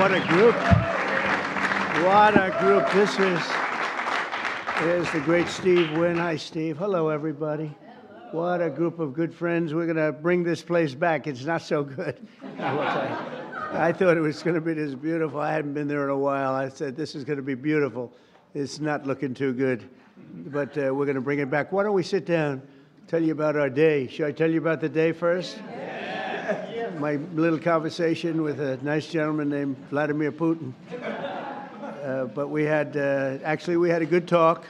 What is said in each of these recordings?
What a group. What a group. This is the great Steve Wynn. Hi, Steve. Hello, everybody. Hello. What a group of good friends. We're going to bring this place back. It's not so good. I thought it was going to be this beautiful. I hadn't been there in a while. I said, this is going to be beautiful. It's not looking too good. But we're going to bring it back. Why don't we sit down, tell you about our day. Should I tell you about the day first? My little conversation with a nice gentleman named Vladimir Putin. But we had, actually, we had a good talk.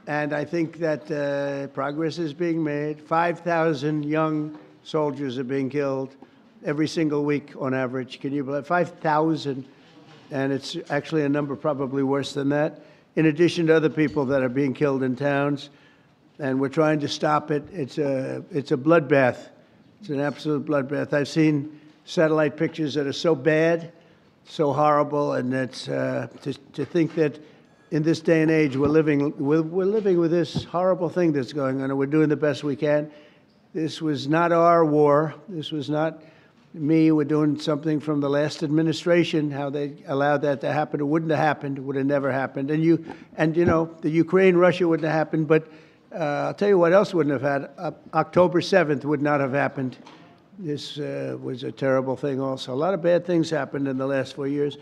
And I think that progress is being made. 5,000 young soldiers are being killed every single week on average. Can you believe 5,000? And it's actually a number probably worse than that, in addition to other people that are being killed in towns. And we're trying to stop it. It's a bloodbath. It's an absolute bloodbath. I've seen satellite pictures that are so bad, so horrible, and it's to think that in this day and age we're living with this horrible thing that's going on, and we're doing the best we can. This was not our war. This was not me. We're doing something from the last administration. How they allowed that to happen? It wouldn't have happened. It would have never happened. And you know, the Ukraine-Russia wouldn't have happened, but. I'll tell you what else wouldn't have had. October 7th would not have happened. This was a terrible thing also. A lot of bad things happened in the last 4 years.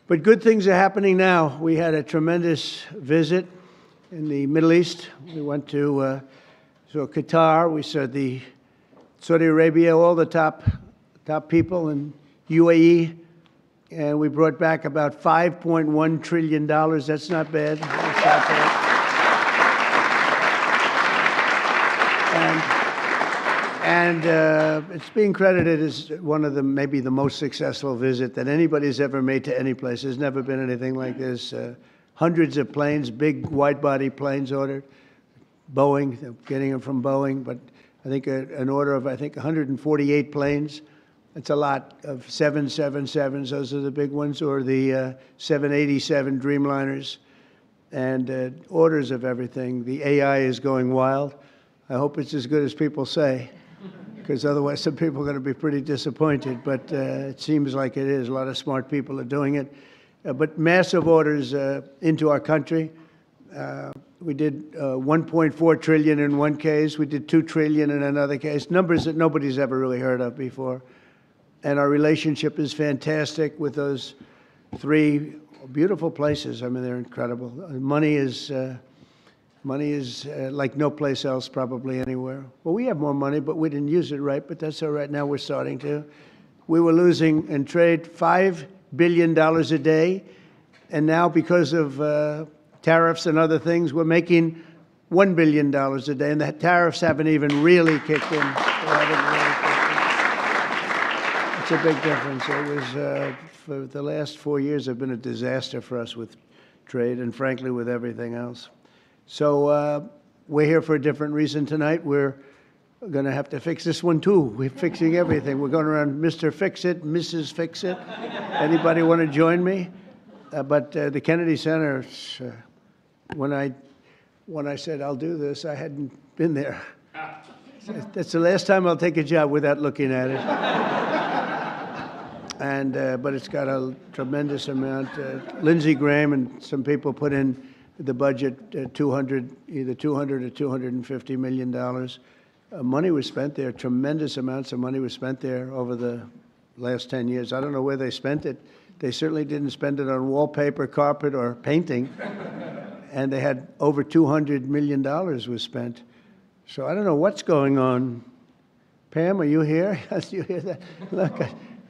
But good things are happening now. We had a tremendous visit in the Middle East. We went to Qatar. We saw Saudi Arabia, all the top people in UAE. And we brought back about $5.1 trillion. That's not bad. That's not bad. And it's being credited as one of maybe the most successful visit that anybody's ever made to any place. There's never been anything like this. Hundreds of planes, big wide-body planes ordered. Boeing, getting them from Boeing, but I think an order of, 148 planes. That's a lot of 777s. Those are the big ones, or the 787 Dreamliners, and orders of everything. The AI is going wild. I hope it's as good as people say, because otherwise some people are going to be pretty disappointed. But it seems like it is. A lot of smart people are doing it. But massive orders into our country. We did 1.4 trillion in one case. We did 2 trillion in another case. Numbers that nobody's ever really heard of before. And our relationship is fantastic with those three beautiful places. I mean, they're incredible. Money is like no place else, probably anywhere. Well, we have more money, but we didn't use it right, but that's all right. Now we're starting to. We were losing in trade $5 billion a day, and now because of tariffs and other things, we're making $1 billion a day, and the tariffs haven't even really kicked in. It's a big difference. It was, for the last 4 years, have been a disaster for us with trade and, frankly, with everything else. So we're here for a different reason tonight. We're going to have to fix this one, too. We're fixing everything. We're going around Mr. Fix-It, Mrs. Fix-It. Anybody want to join me? But the Kennedy Center, when I said I'll do this, I hadn't been there. That's the last time I'll take a job without looking at it. And but it's got a tremendous amount. Lindsey Graham and some people put in the budget, either 200 or $250 million. Money was spent there. Tremendous amounts of money was spent there over the last 10 years. I don't know where they spent it. They certainly didn't spend it on wallpaper, carpet, or painting. And they had over $200 million was spent. So I don't know what's going on. Pam, are you here? You hear that? Look,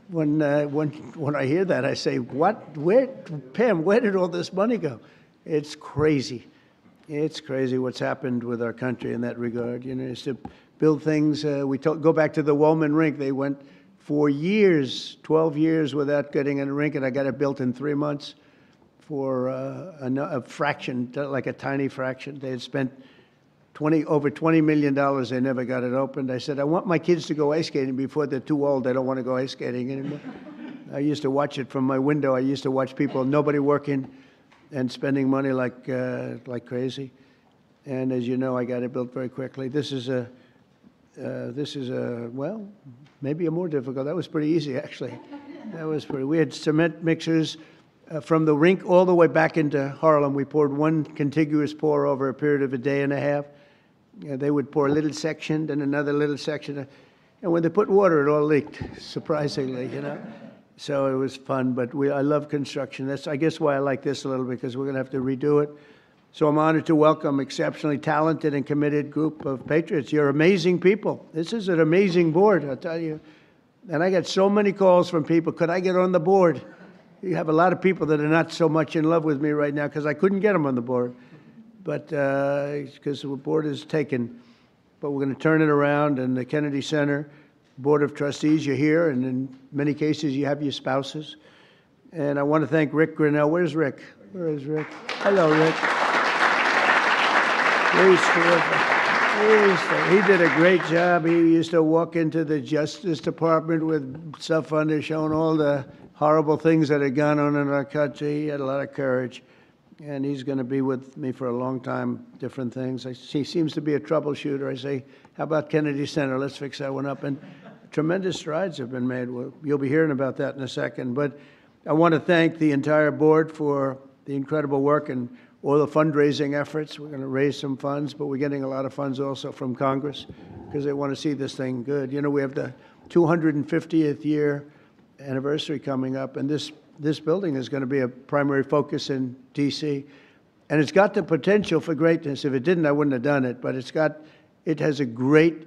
when I hear that, I say, what? Where, Pam, where did all this money go? It's crazy. It's crazy what's happened with our country in that regard. You know, it's to build things. Go back to the Wollman rink. They went for years, 12 years, without getting a rink, and I got it built in 3 months for a fraction, like a tiny fraction. They had spent over $20 million. They never got it opened. I said, I want my kids to go ice skating before they're too old. They don't want to go ice skating anymore. I used to watch it from my window. I used to watch people, nobody working, and spending money like crazy. And as you know, I got it built very quickly. This is well, maybe a more difficult. That was pretty easy, actually. That was pretty. We had cement mixers from the rink all the way back into Harlem. We poured one contiguous pour over a period of a day and a half. They would pour a little section, then another little section. And when they put water, it all leaked, surprisingly, So it was fun, but I love construction. That's, I guess, why I like this a little, because we're going to have to redo it. So I'm honored to welcome exceptionally talented and committed group of patriots. You're amazing people. This is an amazing board, I'll tell you. And I get so many calls from people, could I get on the board? You have a lot of people that are not so much in love with me right now because I couldn't get them on the board. But because the board is taken. But we're going to turn it around, and the Kennedy Center Board of Trustees, you're here, and in many cases you have your spouses. And I want to thank Rick Grinnell. Where's Rick? Where is Rick? Hello, Rick. He did a great job. He used to walk into the Justice Department with stuff under showing all the horrible things that had gone on in our country. He had a lot of courage. And he's going to be with me for a long time, different things. He seems to be a troubleshooter. I say, how about Kennedy Center? Let's fix that one up. And tremendous strides have been made. You'll be hearing about that in a second. But I want to thank the entire board for the incredible work and all the fundraising efforts. We're going to raise some funds, but we're getting a lot of funds also from Congress because they want to see this thing good. We have the 250th year anniversary coming up, and this building is going to be a primary focus in D.C. And it's got the potential for greatness. If it didn't, I wouldn't have done it. But it has a great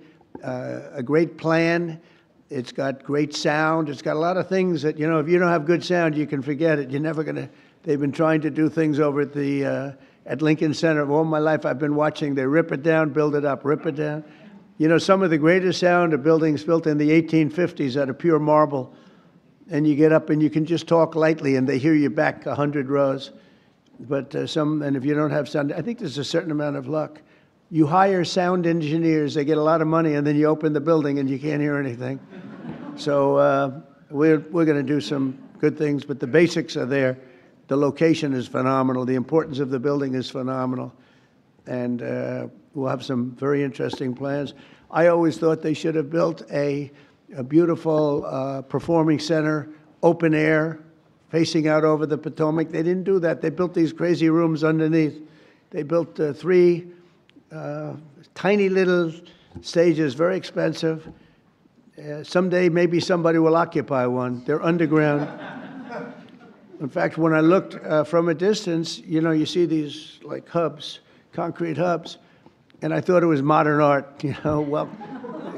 plan. It's got great sound. It's got a lot of things that, if you don't have good sound, you can forget it. You're never going to. They've been trying to do things over at Lincoln Center. All my life I've been watching. They rip it down, build it up, rip it down. Some of the greatest sound of buildings built in the 1850s out of pure marble. And you get up and you can just talk lightly and they hear you back 100 rows. But and if you don't have sound, I think there's a certain amount of luck. You hire sound engineers, they get a lot of money, and then you open the building and you can't hear anything. So we're going to do some good things, but the basics are there. The location is phenomenal. The importance of the building is phenomenal. And we'll have some very interesting plans. I always thought they should have built a beautiful performing center, open air, facing out over the Potomac. They didn't do that. They built these crazy rooms underneath. They built 3 tiny little stages, very expensive. Someday maybe somebody will occupy one. They're underground. In fact, when I looked from a distance, you see these like hubs, concrete hubs, and I thought it was modern art. Well,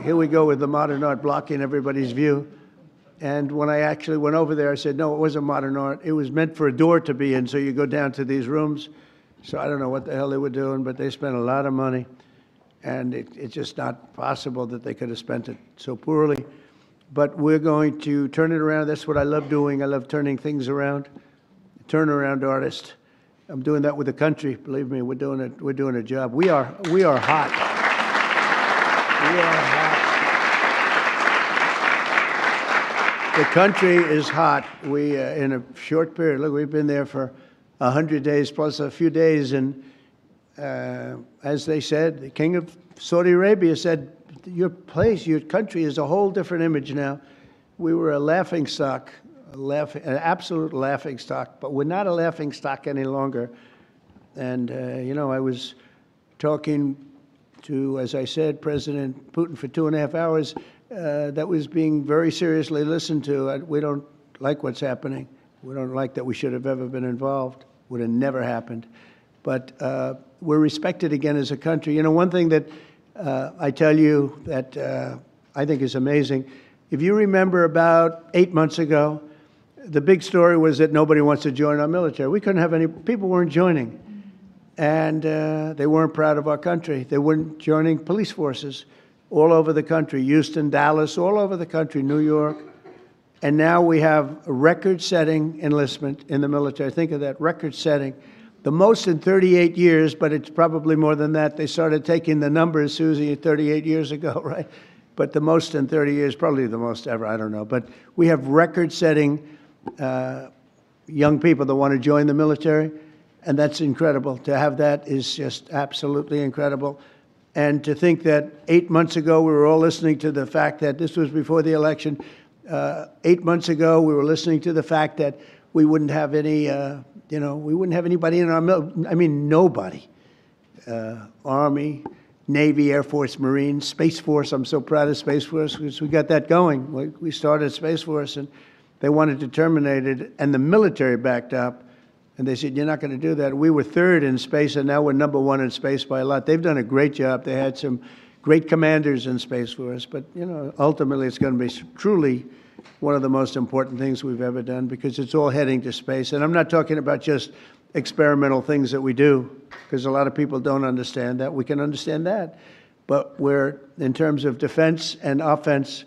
here we go with the modern art blocking everybody's view. And when I actually went over there, I said, no, it wasn't modern art. It was meant for a door to be in, so you go down to these rooms. So I don't know what the hell they were doing, but they spent a lot of money. And it's just not possible that they could have spent it so poorly. But we're going to turn it around. That's what I love doing. I love turning things around. Turnaround artist. I'm doing that with the country. Believe me, we're doing it. We're doing a job. We are hot. We are hot. The country is hot. We in a short period. Look, we've been there for 100 days plus a few days, and as they said, the king of Saudi Arabia said, your place, your country is a whole different image now. We were a laughingstock, an absolute laughingstock, but we're not a laughingstock any longer. And, I was talking to, as I said, President Putin for 2.5 hours. That was being very seriously listened to. We don't like what's happening. We don't like that we should have ever been involved. Would have never happened. But we're respected again as a country. One thing that I tell you that I think is amazing, if you remember about 8 months ago, the big story was that nobody wants to join our military. We couldn't have any, people weren't joining. And they weren't proud of our country. They weren't joining police forces all over the country, Houston, Dallas, all over the country, New York. And now we have a record-setting enlistment in the military. Think of that, record-setting. The most in 38 years, but it's probably more than that. They started taking the numbers, Susie, 38 years ago, right? But the most in 30 years, probably the most ever, I don't know. But we have record-setting young people that want to join the military, and that's incredible. To have that is just absolutely incredible. And to think that 8 months ago we were all listening to the fact that this was before the election, 8 months ago, we were listening to the fact that we wouldn't have any, we wouldn't have anybody in our nobody. Army, Navy, Air Force, Marines, Space Force. I'm so proud of Space Force because we got that going. We started Space Force, and they wanted to terminate it, and the military backed up. And they said, you're not going to do that. We were third in space, and now we're number one in space by a lot. They've done a great job. They had some great commanders in Space Force. But, ultimately it's going to be truly one of the most important things we've ever done because it's all heading to space. And I'm not talking about just experimental things that we do because a lot of people don't understand that. We can understand that. But in terms of defense and offense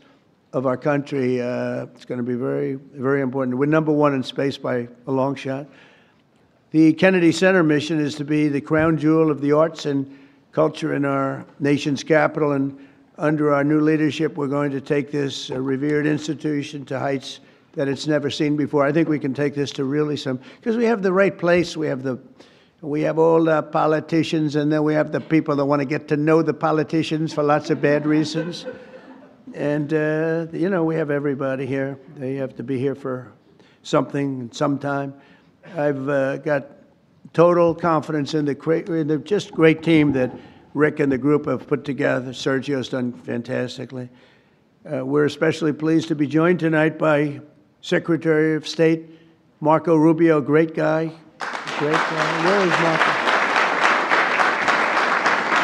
of our country, it's going to be very, very important. We're number one in space by a long shot. The Kennedy Center mission is to be the crown jewel of the arts and culture in our nation's capital, and under our new leadership, we're going to take this revered institution to heights that it's never seen before. I think we can take this to really because we have the right place. We have all the politicians, and then we have the people that want to get to know the politicians for lots of bad reasons. And, we have everybody here. They have to be here for something, sometime. I've got total confidence in the just great team that Rick and the group have put together. Sergio's done fantastically. We're especially pleased to be joined tonight by Secretary of State Marco Rubio, great guy. Great guy. Where is Marco?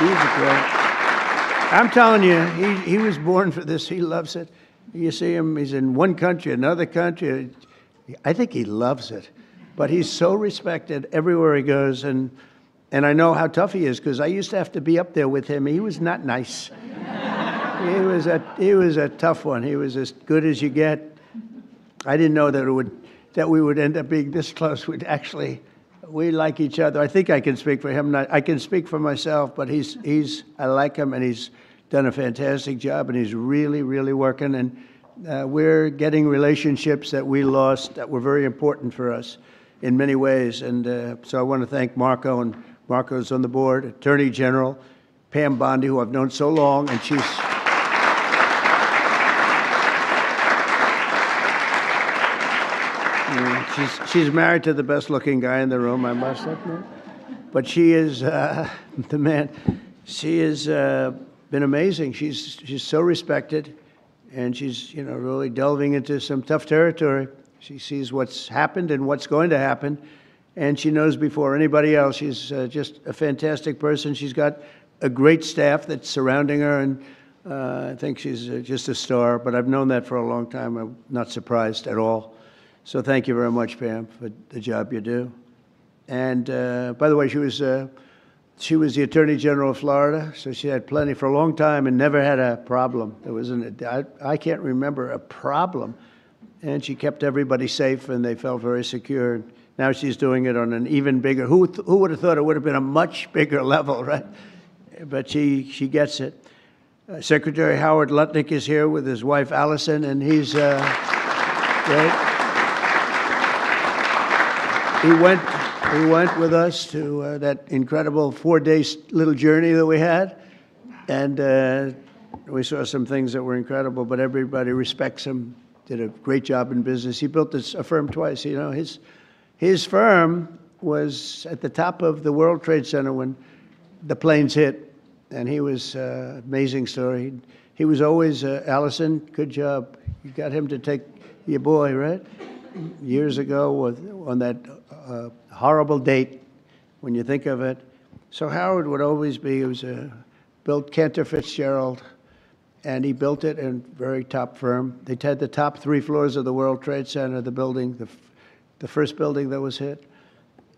He's a great. I'm telling you, he was born for this. He loves it. You see him, he's in one country, another country. I think he loves it. But he's so respected everywhere he goes, and I know how tough he is because I used to have to be up there with him. He was not nice. He was a tough one. He was as good as you get. I didn't know that we would end up being this close. We like each other. I think I can speak for him. I can speak for myself, but I like him, and he's done a fantastic job, and he's really, really working. And we're getting relationships that we lost that were very important for us in many ways. And so I want to thank Marco, and Marco's on the board, Attorney General Pam Bondi, who I've known so long, and she's married to the best-looking guy in the room, I must admit. But she is the man. She has been amazing. She's so respected, and she's really delving into some tough territory. She sees what's happened and what's going to happen, and she knows before anybody else. She's just a fantastic person. She's got a great staff that's surrounding her, and I think she's just a star. But I've known that for a long time. I'm not surprised at all. So thank you very much, Pam, for the job you do. And by the way, she was the Attorney General of Florida, so she had plenty for a long time and never had a problem. I can't remember a problem. And she kept everybody safe, and they felt very secure. Now she's doing it on an even bigger. Who would have thought it would have been a much bigger level, right? But she gets it. Secretary Howard Lutnick is here with his wife Allison, and he's great. He went with us to that incredible 4-day little journey that we had, and we saw some things that were incredible. But everybody respects him. Did a great job in business. He built a firm twice. His firm was at the top of the World Trade Center when the planes hit, and he was amazing story. He was always Allison. Good job. You got him to take your boy, right? Years ago on that horrible date, when you think of it. So Howard would always be. He was built Cantor Fitzgerald. And he built it in a very top firm. They had the top 3 floors of the World Trade Center, the building, the first building that was hit.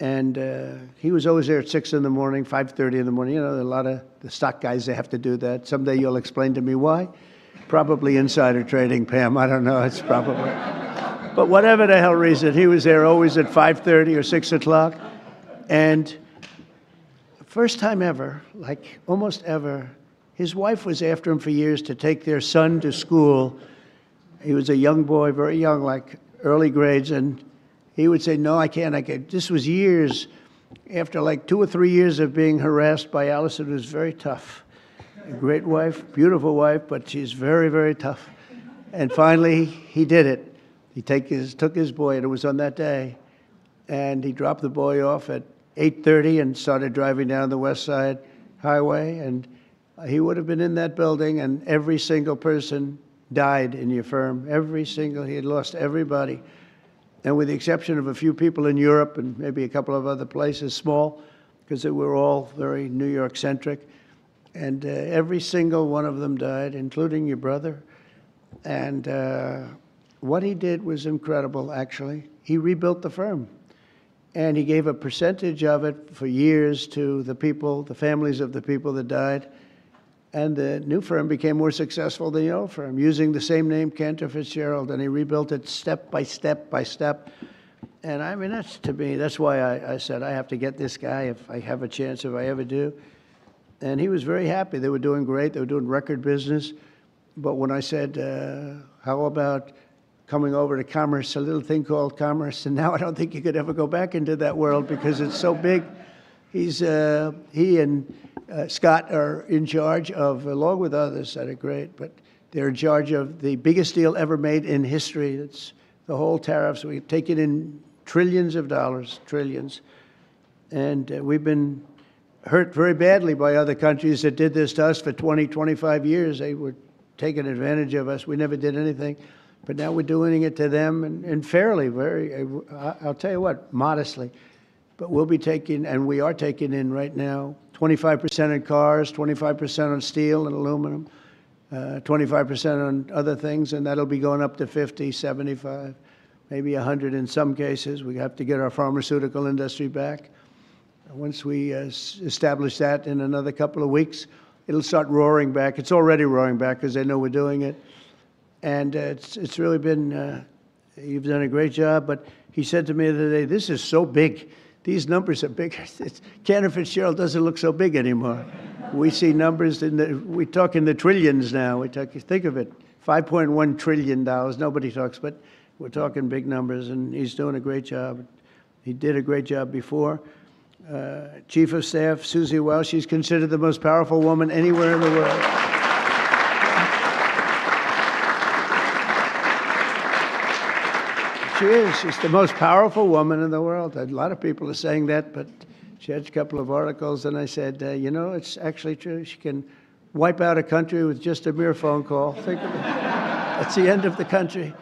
And he was always there at 6 in the morning, 5:30 in the morning. A lot of the stock guys, they have to do that. Someday you'll explain to me why. Probably insider trading, Pam. I don't know. It's probably. But whatever the hell reason, he was there always at 5:30 or 6 o'clock. And first time ever, like almost ever, his wife was after him for years to take their son to school. He was a young boy, very young, like early grades, and he would say, no, I can't. This was years after like 2 or 3 years of being harassed by Allison. It was very tough. A great wife, beautiful wife, but she's very, very tough. And finally, he did it. He took his boy, and it was on that day, and he dropped the boy off at 8:30 and started driving down the West Side Highway, and he would have been in that building, and every single person died in your firm. He had lost everybody. And with the exception of a few people in Europe and maybe a couple of other places, small, because they were all very New York-centric, and every single one of them died, including your brother. And what he did was incredible, actually. He rebuilt the firm, and he gave a percentage of it for years to the people, the families of the people that died. And the new firm became more successful than the old firm, using the same name, Cantor Fitzgerald, and he rebuilt it step by step by step. And I mean, that's, to me, that's why I said I have to get this guy if I have a chance, if I ever do. And he was very happy. They were doing great. They were doing record business. But when I said, how about coming over to commerce, a little thing called commerce, and now I don't think you could ever go back into that world because it's so big. He and Scott are in charge of, along with others that are great, but they're in charge of the biggest deal ever made in history. It's the whole tariffs. We've taken in trillions of dollars, trillions. And we've been hurt very badly by other countries that did this to us for 20, 25 years. They were taking advantage of us. We never did anything. But now we're doing it to them, and fairly, I'll tell you what, modestly. But we'll be taking, and we are taking in right now, 25% in cars, 25% on steel and aluminum, 25% on other things, and that'll be going up to 50, 75, maybe 100 in some cases. We have to get our pharmaceutical industry back. Once we establish that in another couple of weeks, it'll start roaring back. It's already roaring back because they know we're doing it. And it's really been, you've done a great job. But he said to me the other day, this is so big. These numbers are big. Cantor Fitzgerald doesn't look so big anymore. We see numbers we talk in the trillions now. Think of it, $5.1 trillion. Nobody talks, but we're talking big numbers, and he's doing a great job. He did a great job before. Chief of Staff Susie Wells, she's considered the most powerful woman anywhere in the world. She is. She's the most powerful woman in the world. A lot of people are saying that, but she had a couple of articles, and I said, you know, it's actually true. She can wipe out a country with just a mere phone call. Think of it. That's the end of the country.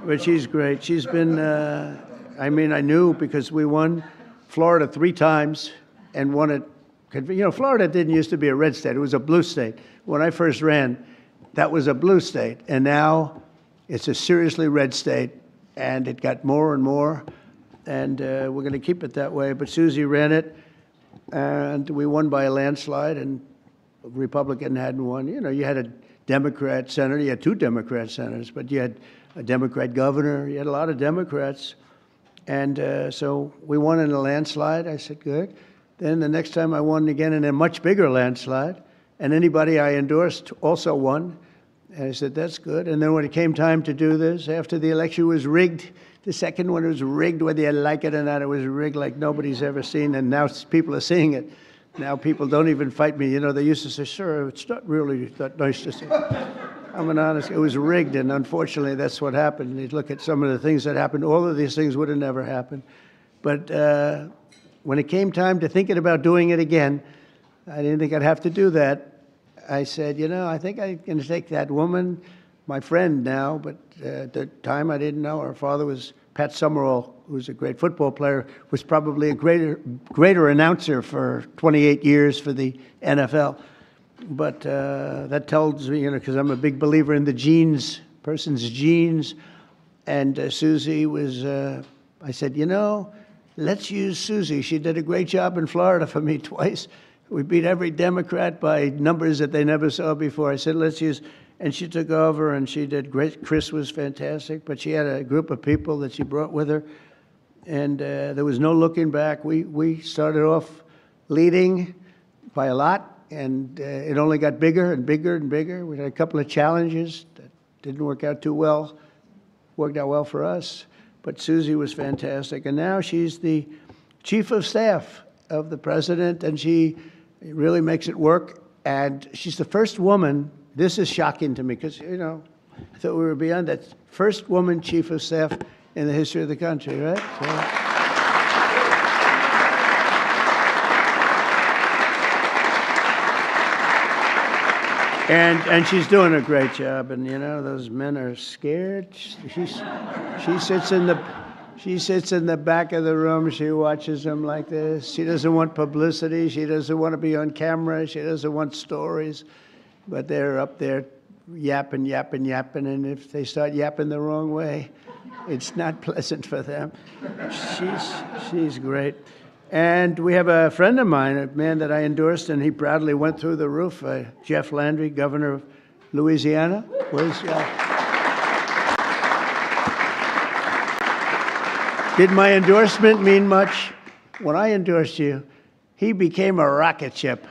But she's great. She's been, I mean, I knew because we won Florida 3 times and won it. You know, Florida didn't used to be a red state. It was a blue state. When I first ran, that was a blue state. And now it's a seriously red state. And it got more and more, and we're going to keep it that way. But Susie ran it, and we won by a landslide, and a Republican hadn't won. You know, you had a Democrat senator, you had 2 Democrat senators, but you had a Democrat governor, you had a lot of Democrats. And so we won in a landslide. I said, good. Then the next time I won again in a much bigger landslide, and anybody I endorsed also won. And I said, that's good. And then when it came time to do this, after the election was rigged, the second one was rigged, whether you like it or not, it was rigged like nobody's ever seen. And now people are seeing it. Now people don't even fight me. You know, they used to say, sir, it's not really that nice to say. I'm an honest, it was rigged, and unfortunately that's what happened. You look at some of the things that happened, all of these things would have never happened. But when it came time to thinking about doing it again, I didn't think I'd have to do that. I said, you know, I think I'm going to take that woman, my friend now, but at the time I didn't know. Her father was Pat Summerall, who was a great football player, was probably a greater announcer for 28 years for the NFL. But that tells me, you know, because I'm a big believer in the genes, person's genes. And Susie was, I said, you know, let's use Susie. She did a great job in Florida for me twice. We beat every Democrat by numbers that they never saw before. I said, let's use, and she took over, and she did great. Chris was fantastic, but she had a group of people that she brought with her, and there was no looking back. We started off leading by a lot, and it only got bigger and bigger and bigger. We had a couple of challenges that didn't work out too well, worked out well for us, but Susie was fantastic, and now she's the chief of staff of the president, and she really makes it work. And she's the first woman, this is shocking to me, because, you know, I thought we were beyond that. First woman chief of staff in the history of the country, right? And she's doing a great job. And, you know, those men are scared. She sits in the back of the room. She watches them like this. She doesn't want publicity. She doesn't want to be on camera. She doesn't want stories. But they're up there yapping. And if they start yapping the wrong way, it's not pleasant for them. She's great. And we have a friend of mine, a man that I endorsed, and he proudly went through the roof, Jeff Landry, governor of Louisiana. Did my endorsement mean much? When I endorsed you, he became a rocket ship,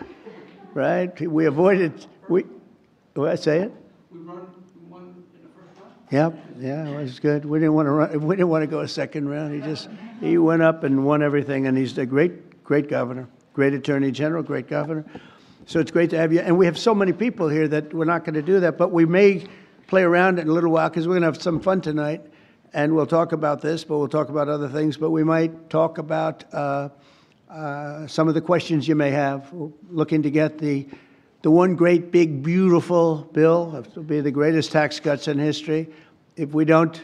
right? We avoided, what I say it? We won in the first round. Yep, yeah, it was good. We didn't want to run. We didn't want to go a second round. He went up and won everything, and he's a great governor, great attorney general, great governor. So it's great to have you. And we have so many people here that we're not going to do that, but we may play around in a little while because we're going to have some fun tonight, and we'll talk about this, but we'll talk about other things. But we might talk about some of the questions you may have. We're looking to get the one great, big, beautiful bill. It'll be the greatest tax cuts in history. If we don't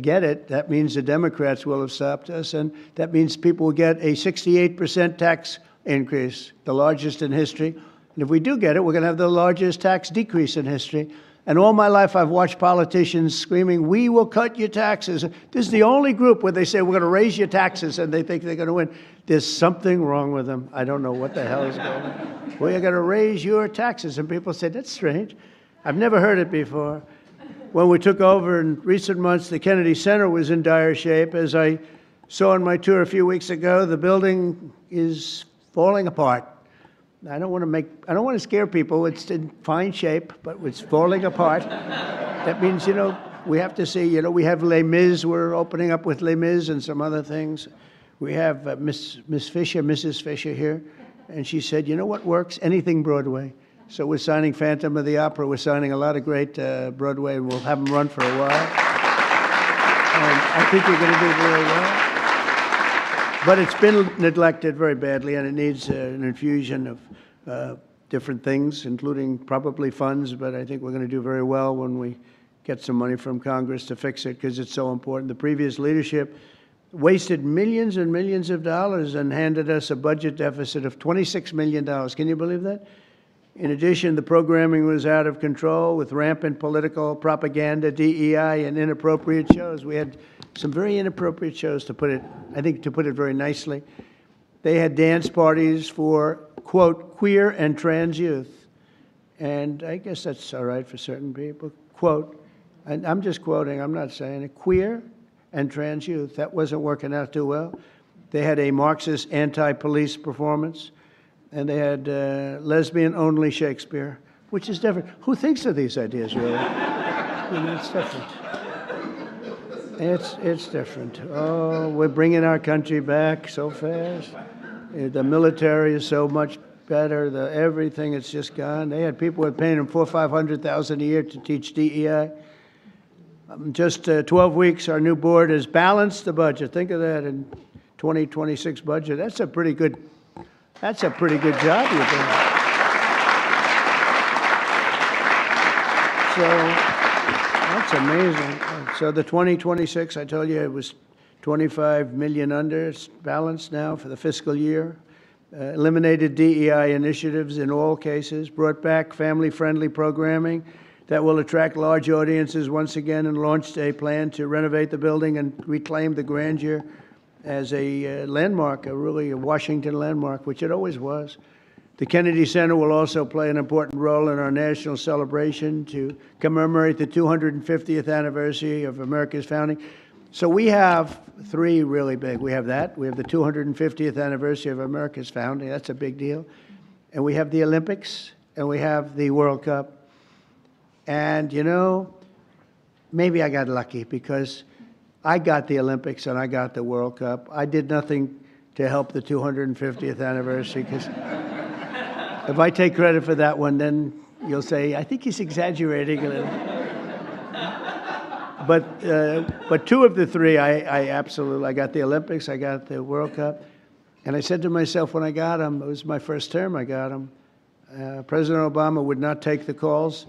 get it, that means the Democrats will have stopped us, and that means people will get a 68% tax increase, the largest in history. And if we do get it, we're going to have the largest tax decrease in history. And all my life, I've watched politicians screaming, "We will cut your taxes." This is the only group where they say, "We're going to raise your taxes," and they think they're going to win. There's something wrong with them. I don't know what the hell is going on. "We're going to raise your taxes." And people say, "That's strange. I've never heard it before." When we took over in recent months, the Kennedy Center was in dire shape. As I saw on my tour a few weeks ago, the building is falling apart. I don't want to scare people. It's in fine shape, but it's falling apart. That means, we have to see, we have Les Mis. We're opening up with Les Mis and some other things. We have Mrs. Fisher here, and she said, "You know what works? Anything Broadway." So we're signing Phantom of the Opera. We're signing a lot of great Broadway, and we'll have them run for a while. And I think you're going to do very well. But it's been neglected very badly, and it needs an infusion of different things, including probably funds. But I think we're going to do very well when we get some money from Congress to fix it, because it's so important. The previous leadership wasted millions and millions of dollars and handed us a budget deficit of $26 million. Can you believe that? In addition, the programming was out of control with rampant political propaganda, DEI, and inappropriate shows. We had some very inappropriate shows, to put it very nicely. They had dance parties for, quote, queer and trans youth. And I guess that's all right for certain people, quote. And I'm just quoting, I'm not saying it. Queer and trans youth. That wasn't working out too well. They had a Marxist anti-police performance. And they had lesbian-only Shakespeare, which is different. Who thinks of these ideas, really? It's different. It's different. Oh, we're bringing our country back so fast. The military is so much better. Everything, it's just gone. They had people who were paying them $400,000 or $500,000 a year to teach DEI. Just 12 weeks, our new board has balanced the budget. Think of that in 2026 budget. That's a pretty good job you're doing. So that's amazing. So the 2026, I told you, it was 25 million under. It's balanced now for the fiscal year. Eliminated DEI initiatives in all cases. Brought back family-friendly programming that will attract large audiences once again, and launched a plan to renovate the building and reclaim the grandeur as a landmark, really a Washington landmark, which it always was. The Kennedy Center will also play an important role in our national celebration to commemorate the 250th anniversary of America's founding. So we have three really big. We have that. We have the 250th anniversary of America's founding. That's a big deal. And we have the Olympics, and we have the World Cup. And, maybe I got lucky, because I got the Olympics and I got the World Cup. I did nothing to help the 250th anniversary, because if I take credit for that one, then you'll say, I think he's exaggerating a little. But two of the three, I absolutely, I got the Olympics, I got the World Cup. And I said to myself when I got them, it was my first term I got them, President Obama would not take the calls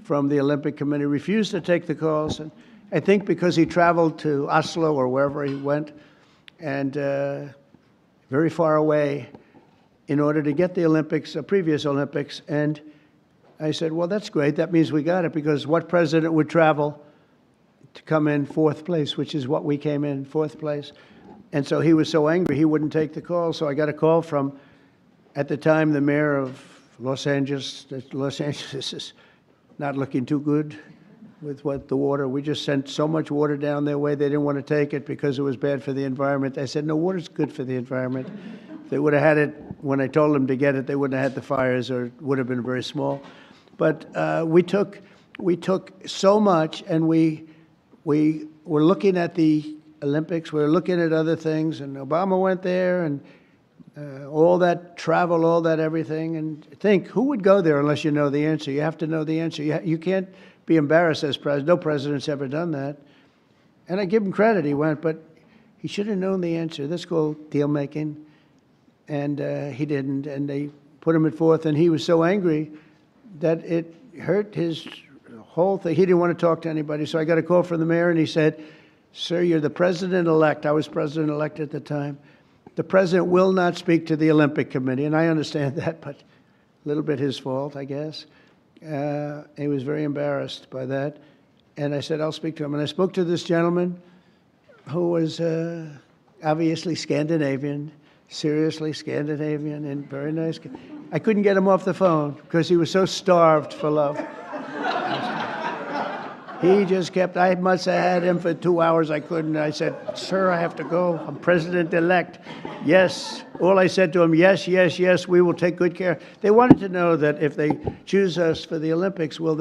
from the Olympic Committee, refused to take the calls. And I think because he traveled to Oslo or wherever he went, and very far away, in order to get the Olympics, the previous Olympics. And I said, well, that's great. That means we got it, because what president would travel to come in fourth place, which is what we came in, fourth place. And so he was so angry, he wouldn't take the call. So I got a call from, at the time, the mayor of Los Angeles. Los Angeles is not looking too good with what the water. We just sent so much water down their way, they didn't want to take it because it was bad for the environment. I said, no, water's good for the environment. If they would have had it when I told them to get it, they wouldn't have had the fires, or it would have been very small. But we took so much, and we were looking at the Olympics, we were looking at other things, and Obama went there, and all that travel, all that everything. And think, who would go there unless you know the answer? You have to know the answer. You can't be embarrassed as president. No president's ever done that. And I give him credit, he went, but he should have known the answer. That's called deal making. And he didn't, and they put him at fourth, and he was so angry that it hurt his whole thing. He didn't want to talk to anybody. So I got a call from the mayor, and he said, sir, you're the president-elect. I was president-elect at the time. The president will not speak to the Olympic Committee, and I understand that, but a little bit his fault, I guess. He was very embarrassed by that. And I said, I'll speak to him. And I spoke to this gentleman who was obviously Scandinavian, seriously Scandinavian, and very nice. I couldn't get him off the phone because he was so starved for love. He just kept, I must have had him for 2 hours. I couldn't. I said, sir, I have to go. I'm president-elect. Yes. All I said to him, yes, yes, yes, we will take good care. They wanted to know that if they choose us for the Olympics, will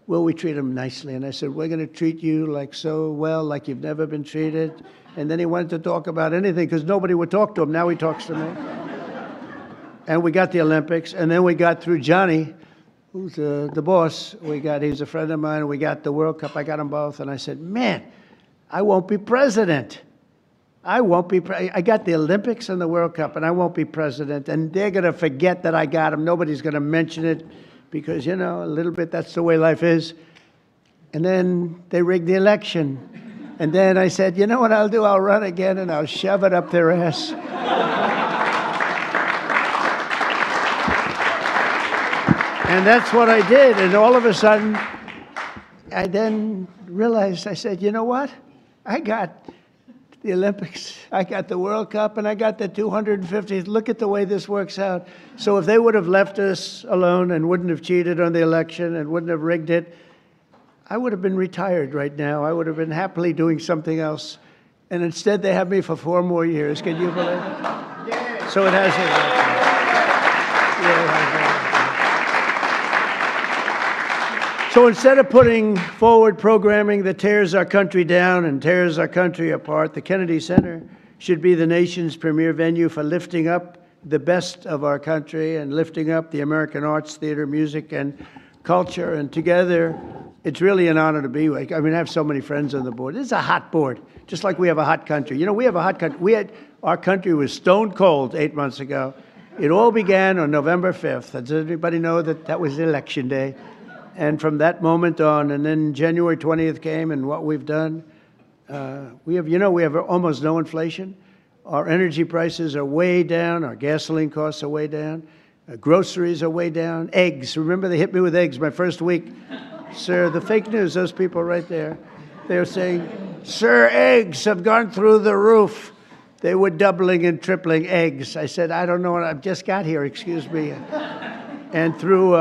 we treat them nicely? And I said, we're going to treat you like so well, like you've never been treated. And then he wanted to talk about anything because nobody would talk to him. Now he talks to me. And we got the Olympics, and then we got through Johnny, who's the boss. He's a friend of mine. We got the World Cup. I got them both. And I said, man, I won't be president. I got the Olympics and the World Cup, and I won't be president. And they're going to forget that I got them. Nobody's going to mention it because, you know, a little bit, that's the way life is. And then they rigged the election. And then I said, you know what I'll do? I'll run again, and I'll shove it up their ass. And that's what I did. And all of a sudden, I then realized, I said, you know what? I got the Olympics, I got the World Cup, and I got the 250th. Look at the way this works out. So if they would have left us alone and wouldn't have cheated on the election and wouldn't have rigged it, I would have been retired right now. I would have been happily doing something else. And instead, they have me for 4 more years. Can you believe it? Yeah. So it has So instead of putting forward programming that tears our country down and tears our country apart, the Kennedy Center should be the nation's premier venue for lifting up the best of our country and lifting up the American arts, theater, music, and culture. And together, it's really an honor to be with. I mean, I have so many friends on the board. This is a hot board, just like we have a hot country. You know, we have a hot country. Our country was stone cold 8 months ago. It all began on November 5th. Does everybody know that that was Election Day? And from that moment on, and then January 20th came, and what we've done, we have almost no inflation. Our energy prices are way down. Our gasoline costs are way down. Groceries are way down. Eggs. Remember, they hit me with eggs my first week. Sir, the fake news, those people right there, they were saying, sir, eggs have gone through the roof. They were doubling and tripling eggs. I said, I don't know. I've just got here. Excuse me. And through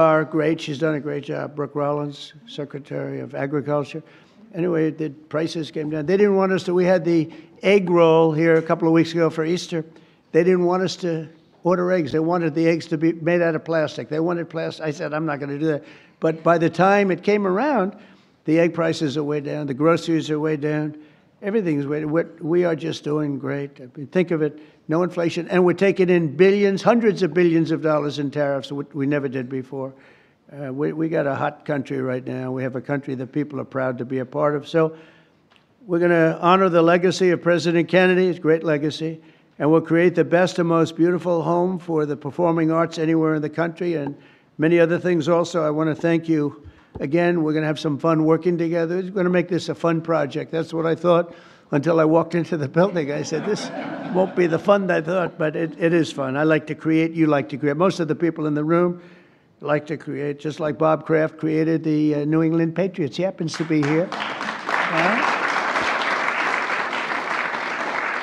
she's done a great job, Brooke Rollins, Secretary of Agriculture. Anyway, the prices came down. They didn't want us to, we had the egg roll here a couple of weeks ago for Easter. They didn't want us to order eggs. They wanted the eggs to be made out of plastic. They wanted plastic. I said, I'm not going to do that. But by the time it came around, the egg prices are way down. The groceries are way down. Everything's way down. We are just doing great. I mean, think of it. No inflation, and we're taking in billions, hundreds of billions of dollars in tariffs, which we never did before. We got a hot country right now. We have a country that people are proud to be a part of. So We're going to honor the legacy of President Kennedy, his great legacy, and we'll create the best and most beautiful home for the performing arts anywhere in the country and many other things also. I want to thank you again. We're going to have some fun working together. We're going to make this a fun project. That's what I thought until I walked into the building. I said, this won't be the fun I thought, but it is fun. I like to create. You like to create. Most of the people in the room like to create, just like Bob Kraft created the New England Patriots. He happens to be here.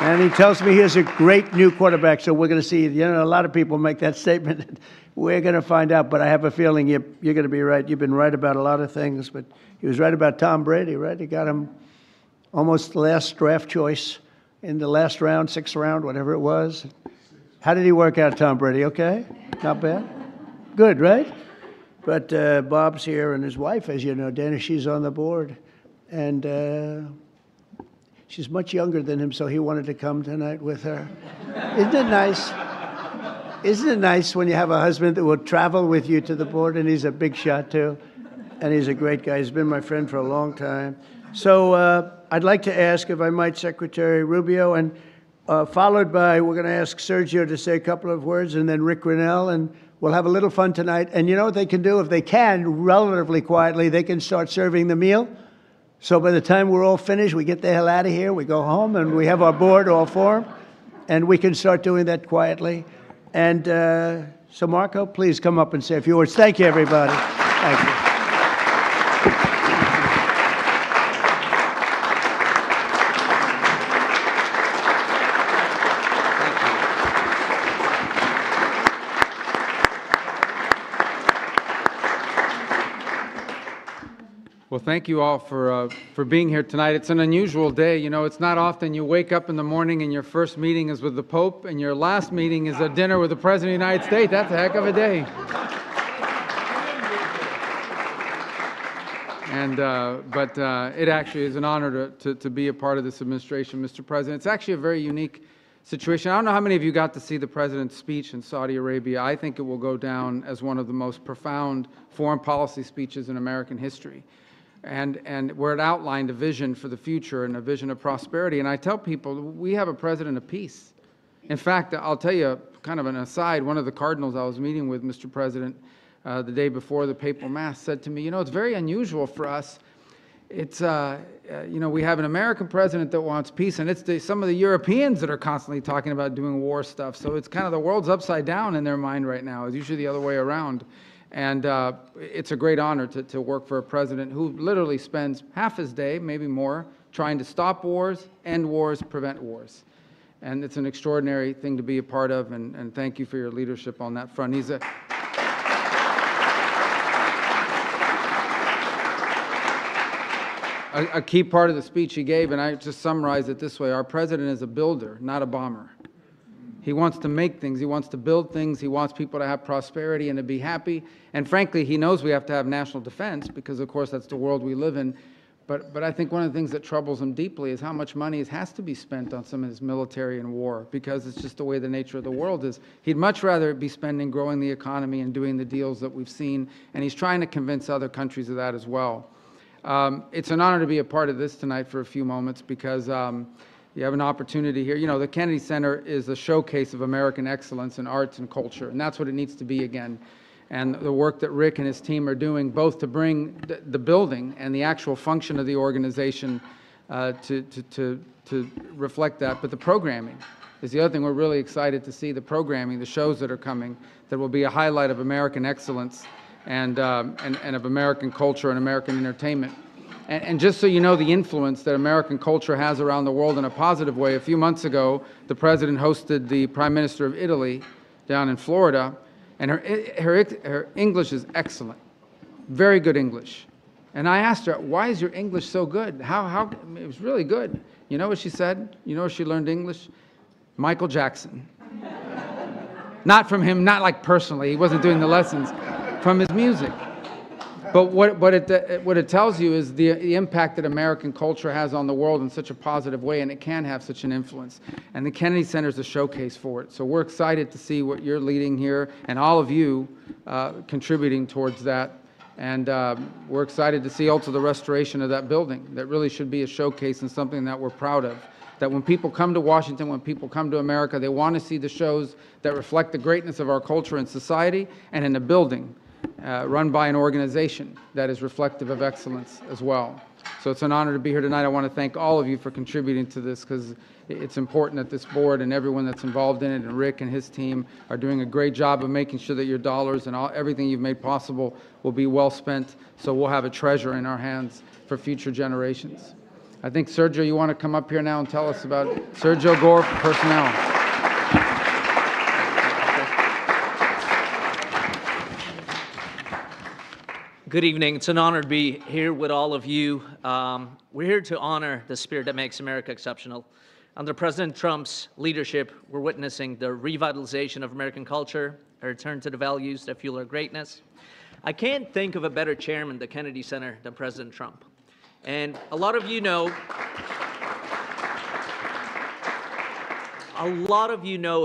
And he tells me he has a great new quarterback, so we're going to see. You know, a lot of people make that statement. We're going to find out, but I have a feeling you're going to be right. You've been right about a lot of things, but he was right about Tom Brady, right? He got him almost the last draft choice in the last round, sixth round, whatever it was. How did he work out, Tom Brady? Okay? Not bad? Good, right? But Bob's here, and his wife, as you know, Dana, she's on the board. And she's much younger than him, so he wanted to come tonight with her. Isn't it nice? Isn't it nice when you have a husband that will travel with you to the board, and he's a big shot, too? And he's a great guy. He's been my friend for a long time. So I'd like to ask, if I might, Secretary Rubio, and followed by, we're going to ask Sergio to say a couple of words, and then Rick Grinnell, and we'll have a little fun tonight. And you know what they can do? If they can, relatively quietly, they can start serving the meal. So by the time we're all finished, we get the hell out of here, we go home, and we have our board all formed, and we can start doing that quietly. And so, Marco, please come up and say a few words. Thank you, everybody. Thank you. Well, thank you all for being here tonight. It's an unusual day. You know, it's not often you wake up in the morning and your first meeting is with the Pope and your last meeting is a dinner with the President of the United States. That's a heck of a day. But it actually is an honor to be a part of this administration, Mr. President. It's actually a very unique situation. I don't know how many of you got to see the President's speech in Saudi Arabia. I think it will go down as one of the most profound foreign policy speeches in American history. And where it outlined a vision for the future and a vision of prosperity. And I tell people, we have a president of peace. In fact, I'll tell you kind of an aside, one of the cardinals I was meeting with, Mr. President, the day before the papal mass said to me, you know, it's very unusual for us. It's, you know, we have an American president that wants peace, and it's some of the Europeans that are constantly talking about doing war stuff. So it's kind of the world's upside down in their mind right now. It's usually the other way around. And it's a great honor to work for a president who literally spends half his day, maybe more, trying to stop wars, end wars, prevent wars. And it's an extraordinary thing to be a part of, and thank you for your leadership on that front. He's a key part of the speech he gave, and I just summarize it this way. Our president is a builder, not a bomber. He wants to make things. He wants to build things. He wants people to have prosperity and to be happy. And frankly, he knows we have to have national defense because, of course, that's the world we live in. But I think one of the things that troubles him deeply is how much money has to be spent on some of his military and war, because it's just the way the nature of the world is. He'd much rather be spending growing the economy and doing the deals that we've seen, and he's trying to convince other countries of that as well. It's an honor to be a part of this tonight for a few moments because you have an opportunity here. You know, the Kennedy Center is a showcase of American excellence in arts and culture, and that's what it needs to be again. And the work that Rick and his team are doing, both to bring the building and the actual function of the organization to reflect that, but the programming is the other thing we're really excited to see, the programming, the shows that are coming, that will be a highlight of American excellence and of American culture and American entertainment. And just so you know the influence that American culture has around the world in a positive way, a few months ago, the President hosted the Prime Minister of Italy down in Florida, and her English is excellent, very good English. And I asked her, why is your English so good? How it was really good. You know what she said? You know where she learned English? Michael Jackson. Not from him, not like personally, he wasn't doing the lessons, from his music. But what it tells you is the impact that American culture has on the world in such a positive way, and it can have such an influence. And the Kennedy Center is a showcase for it. So we're excited to see what you're leading here, and all of you contributing towards that And we're excited to see also the restoration of that building. That really should be a showcase and something that we're proud of. That when people come to Washington, when people come to America, they want to see the shows that reflect the greatness of our culture and society, and in a building run by an organization that is reflective of excellence as well. So it's an honor to be here tonight. I want to thank all of you for contributing to this, because it's important that this board and everyone that's involved in it, and Rick and his team, are doing a great job of making sure that your dollars and everything you've made possible will be well spent, so we'll have a treasure in our hands for future generations. I think, Sergio, you want to come up here now and tell us about Sergio Gore personnel. Good evening. It's an honor to be here with all of you. We're here to honor the spirit that makes America exceptional. Under President Trump's leadership, we're witnessing the revitalization of American culture, a return to the values that fuel our greatness. I can't think of a better chairman of the Kennedy Center than President Trump. And a lot of you know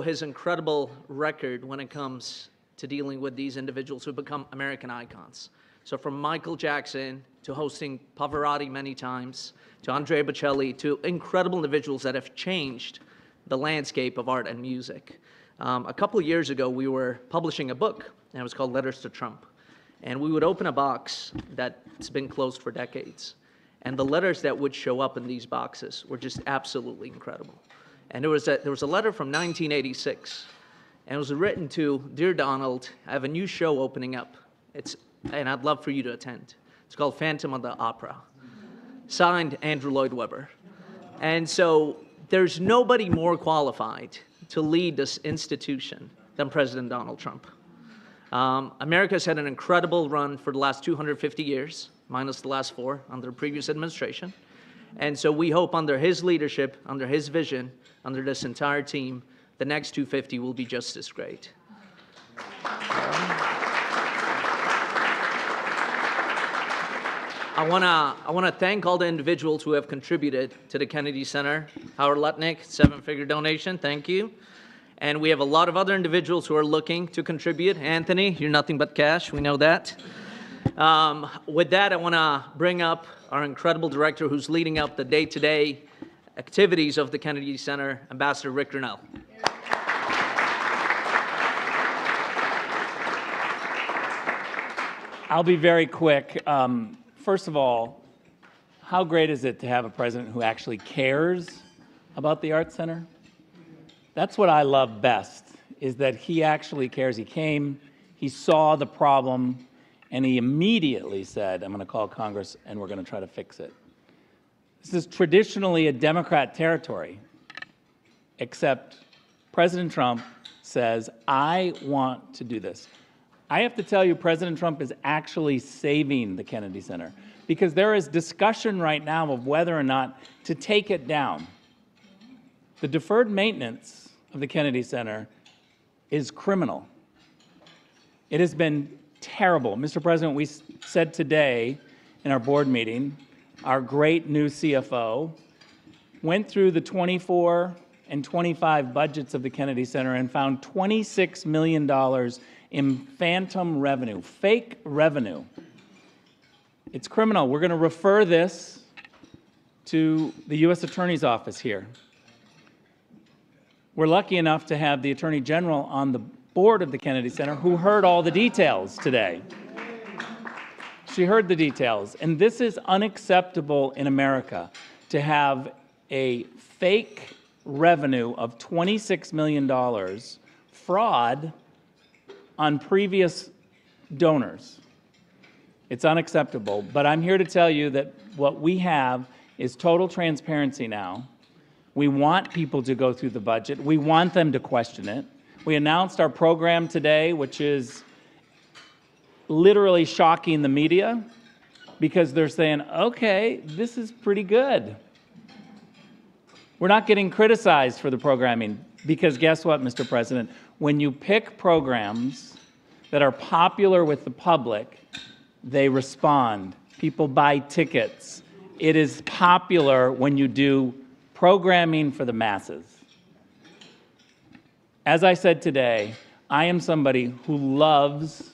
his incredible record when it comes to dealing with these individuals who become American icons. So from Michael Jackson to hosting Pavarotti many times, to Andrea Bocelli, to incredible individuals that have changed the landscape of art and music. A couple of years ago, we were publishing a book, and it was called Letters to Trump. And we would open a box that's been closed for decades. And the letters that would show up in these boxes were just absolutely incredible. And there was a letter from 1986, and it was written to, "Dear Donald, I have a new show opening up. And I'd love for you to attend. It's called Phantom of the Opera." Signed, Andrew Lloyd Webber. And so there's nobody more qualified to lead this institution than President Donald Trump. America's had an incredible run for the last 250 years, minus the last 4 under the previous administration. And so we hope under his leadership, under his vision, under this entire team, the next 250 will be just as great. I want to thank all the individuals who have contributed to the Kennedy Center. Howard Lutnick, 7-figure donation, thank you. And we have a lot of other individuals who are looking to contribute. Anthony, you're nothing but cash, we know that. With that, I want to bring up our incredible director who's leading up the day-to-day activities of the Kennedy Center, Ambassador Rick Grinnell. I'll be very quick. First of all, how great is it to have a president who actually cares about the Arts Center? That's what I love best, is that he actually cares. He came, he saw the problem, and he immediately said, "I'm going to call Congress and we're going to try to fix it." This is traditionally a Democrat territory, except President Trump says, "I want to do this." I have to tell you, President Trump is actually saving the Kennedy Center, because there is discussion right now of whether or not to take it down. The deferred maintenance of the Kennedy Center is criminal. It has been terrible. Mr. President, we said today in our board meeting, our great new CFO went through the 24 and 25 budgets of the Kennedy Center and found $26 million in phantom revenue, fake revenue. It's criminal. We're going to refer this to the U.S. Attorney's Office here. We're lucky enough to have the Attorney General on the board of the Kennedy Center who heard all the details today. She heard the details. And this is unacceptable in America, to have a fake revenue of $26 million fraud on previous donors. It's unacceptable. But I'm here to tell you that what we have is total transparency now. We want people to go through the budget. We want them to question it. We announced our program today, which is literally shocking the media, because they're saying, okay, this is pretty good. We're not getting criticized for the programming, because guess what, Mr. President? When you pick programs that are popular with the public, they respond. People buy tickets. It is popular when you do programming for the masses. As I said today, I am somebody who loves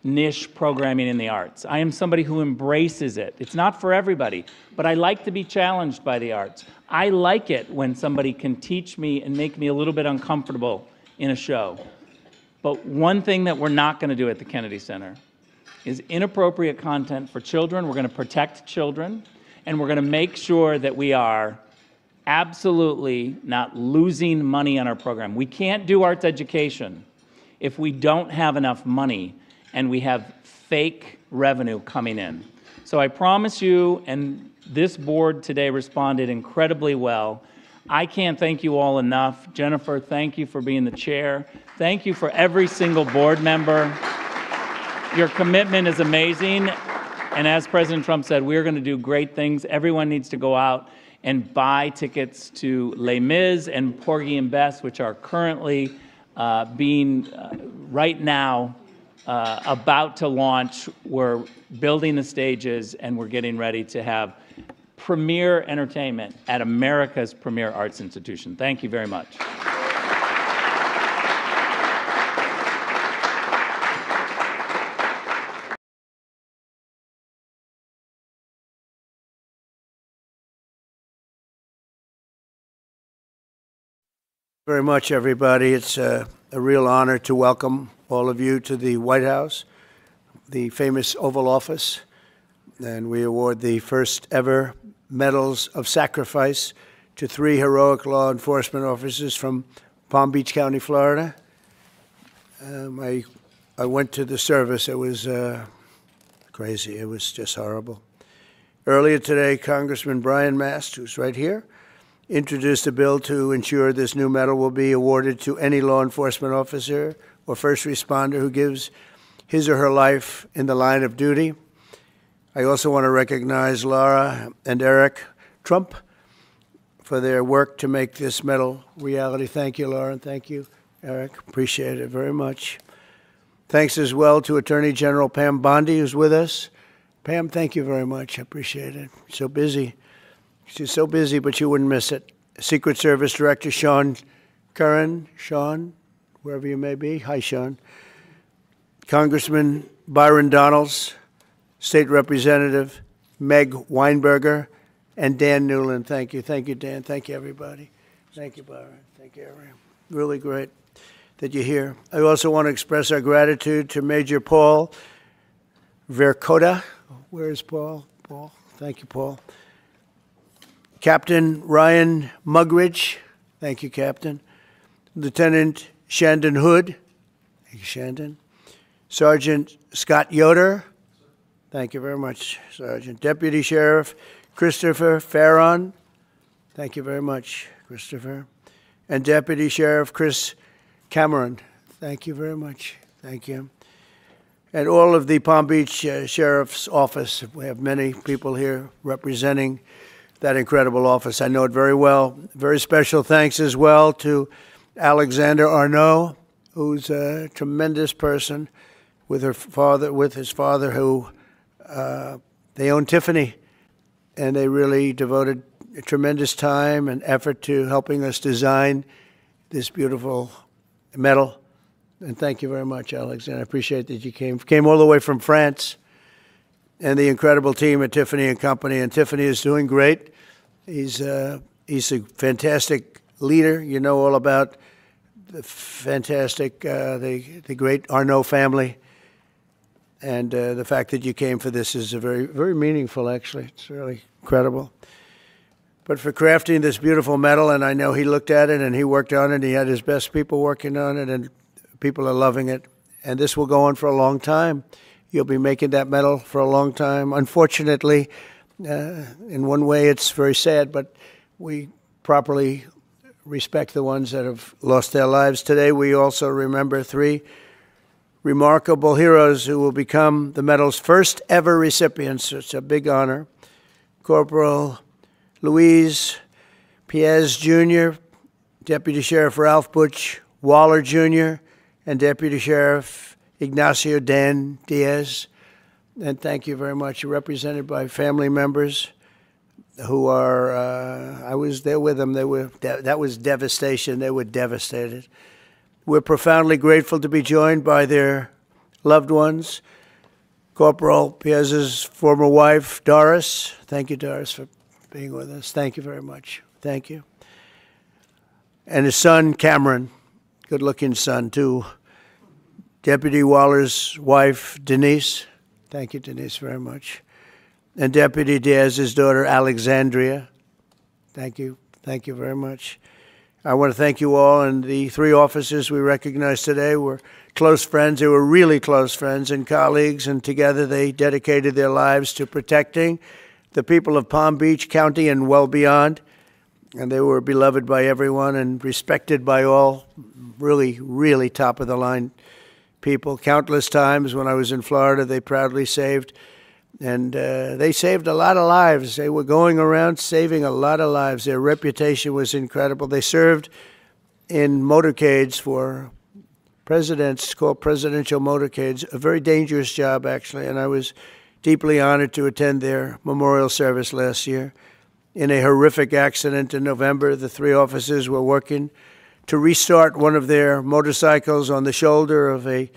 niche programming in the arts. I am somebody who embraces it. It's not for everybody, but I like to be challenged by the arts. I like it when somebody can teach me and make me a little bit uncomfortable in a show. But one thing that we're not going to do at the Kennedy Center is inappropriate content for children. We're going to protect children, and we're going to make sure that we are absolutely not losing money on our program. We can't do arts education if we don't have enough money and we have fake revenue coming in. So I promise you, and this board today responded incredibly well. I can't thank you all enough. Jennifer, thank you for being the chair. Thank you for every single board member. Your commitment is amazing. And as President Trump said, we're going to do great things. Everyone needs to go out and buy tickets to Les Mis and Porgy and Bess, which are currently being right now about to launch. We're building the stages, and we're getting ready to have premier entertainment at America's premier arts institution. Thank you very much. Very much, everybody. It's a real honor to welcome all of you to the White House, the famous Oval Office, and we award the first ever Medals of Sacrifice to 3 heroic law enforcement officers from Palm Beach County, Florida. I went to the service. It was crazy. It was just horrible. Earlier today, Congressman Brian Mast, who's right here, introduced a bill to ensure this new medal will be awarded to any law enforcement officer or first responder who gives his or her life in the line of duty. I also want to recognize Laura and Eric Trump for their work to make this medal reality. Thank you, Laura, and thank you, Eric. Appreciate it very much. Thanks as well to Attorney General Pam Bondi, who's with us. Pam, thank you very much. I appreciate it. So busy. She's so busy, but you wouldn't miss it. Secret Service Director Sean Curran. Sean, wherever you may be. Hi, Sean. Congressman Byron Donalds, State Representative Meg Weinberger, and Dan Newland. Thank you. Thank you, Dan. Thank you, everybody. Thank you, Byron. Thank you, everyone. Really great that you're here. I also want to express our gratitude to Major Paul Vercoda. Where is Paul? Paul. Thank you, Paul. Captain Ryan Mugridge. Thank you, Captain. Lieutenant Shandon Hood. Thank you, Shandon. Sergeant Scott Yoder. Thank you very much, Sergeant. Deputy Sheriff Christopher Farron. Thank you very much, Christopher. And Deputy Sheriff Chris Cameron. Thank you very much. Thank you. And all of the Palm Beach Sheriff's Office. We have many people here representing that incredible office. I know it very well. Very special thanks as well to Alexander Arnault, who's a tremendous person with his father, who they own Tiffany, and they really devoted a tremendous time and effort to helping us design this beautiful medal. And thank you very much, Alexander. I appreciate that you came all the way from France. And the incredible team at Tiffany and Company. And Tiffany is doing great. He's a fantastic leader. You know all about the fantastic, the great Arnault family. And the fact that you came for this is very, very meaningful, actually. It's really incredible. But for crafting this beautiful medal, and I know he looked at it and he worked on it. He had his best people working on it, and people are loving it. And this will go on for a long time. You'll be making that medal for a long time. Unfortunately, in one way it's very sad, but we properly respect the ones that have lost their lives. Today we also remember 3 remarkable heroes who will become the medal's first ever recipients. It's a big honor. Corporal Luis Piez Jr., Deputy Sheriff Ralph Butch Waller Jr., and Deputy Sheriff Ignacio Dan Diaz. And thank you very much. You're represented by family members who are, I was there with them. That was devastation. They were devastated. We're profoundly grateful to be joined by their loved ones. Corporal Piez's former wife, Doris. Thank you, Doris, for being with us. Thank you very much. Thank you. And his son, Cameron, good-looking son, too. Deputy Waller's wife, Denise. Thank you, Denise, very much. And Deputy Diaz's daughter, Alexandria. Thank you. Thank you very much. I want to thank you all, and the three officers we recognize today were close friends. They were really close friends and colleagues, and together they dedicated their lives to protecting the people of Palm Beach County and well beyond. And they were beloved by everyone and respected by all, really, really top-of-the-line people. Countless times when I was in Florida, they proudly saved. And they saved a lot of lives. They were going around saving a lot of lives. Their reputation was incredible. They served in motorcades for presidents, called presidential motorcades, a very dangerous job, actually. And I was deeply honored to attend their memorial service last year. In a horrific accident in November, the three officers were working to restart one of their motorcycles on the shoulder of a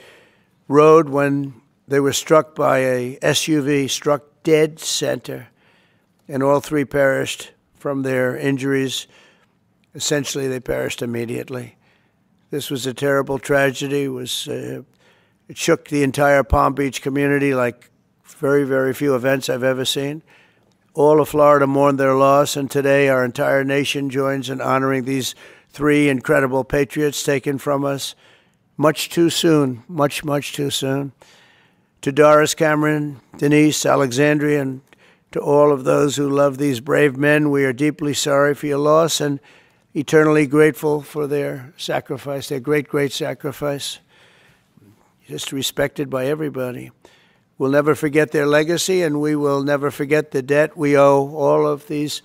road when they were struck by a SUV, struck dead center, and all three perished from their injuries. Essentially, they perished immediately. This was a terrible tragedy. It shook the entire Palm Beach community like very, very few events I've ever seen. All of Florida mourned their loss, and today our entire nation joins in honoring these three incredible patriots taken from us much too soon, much, much too soon. To Doris, Cameron, Denise, Alexandria, and to all of those who love these brave men, we are deeply sorry for your loss and eternally grateful for their sacrifice, their great, great sacrifice, just respected by everybody. We'll never forget their legacy, and we will never forget the debt we owe all of these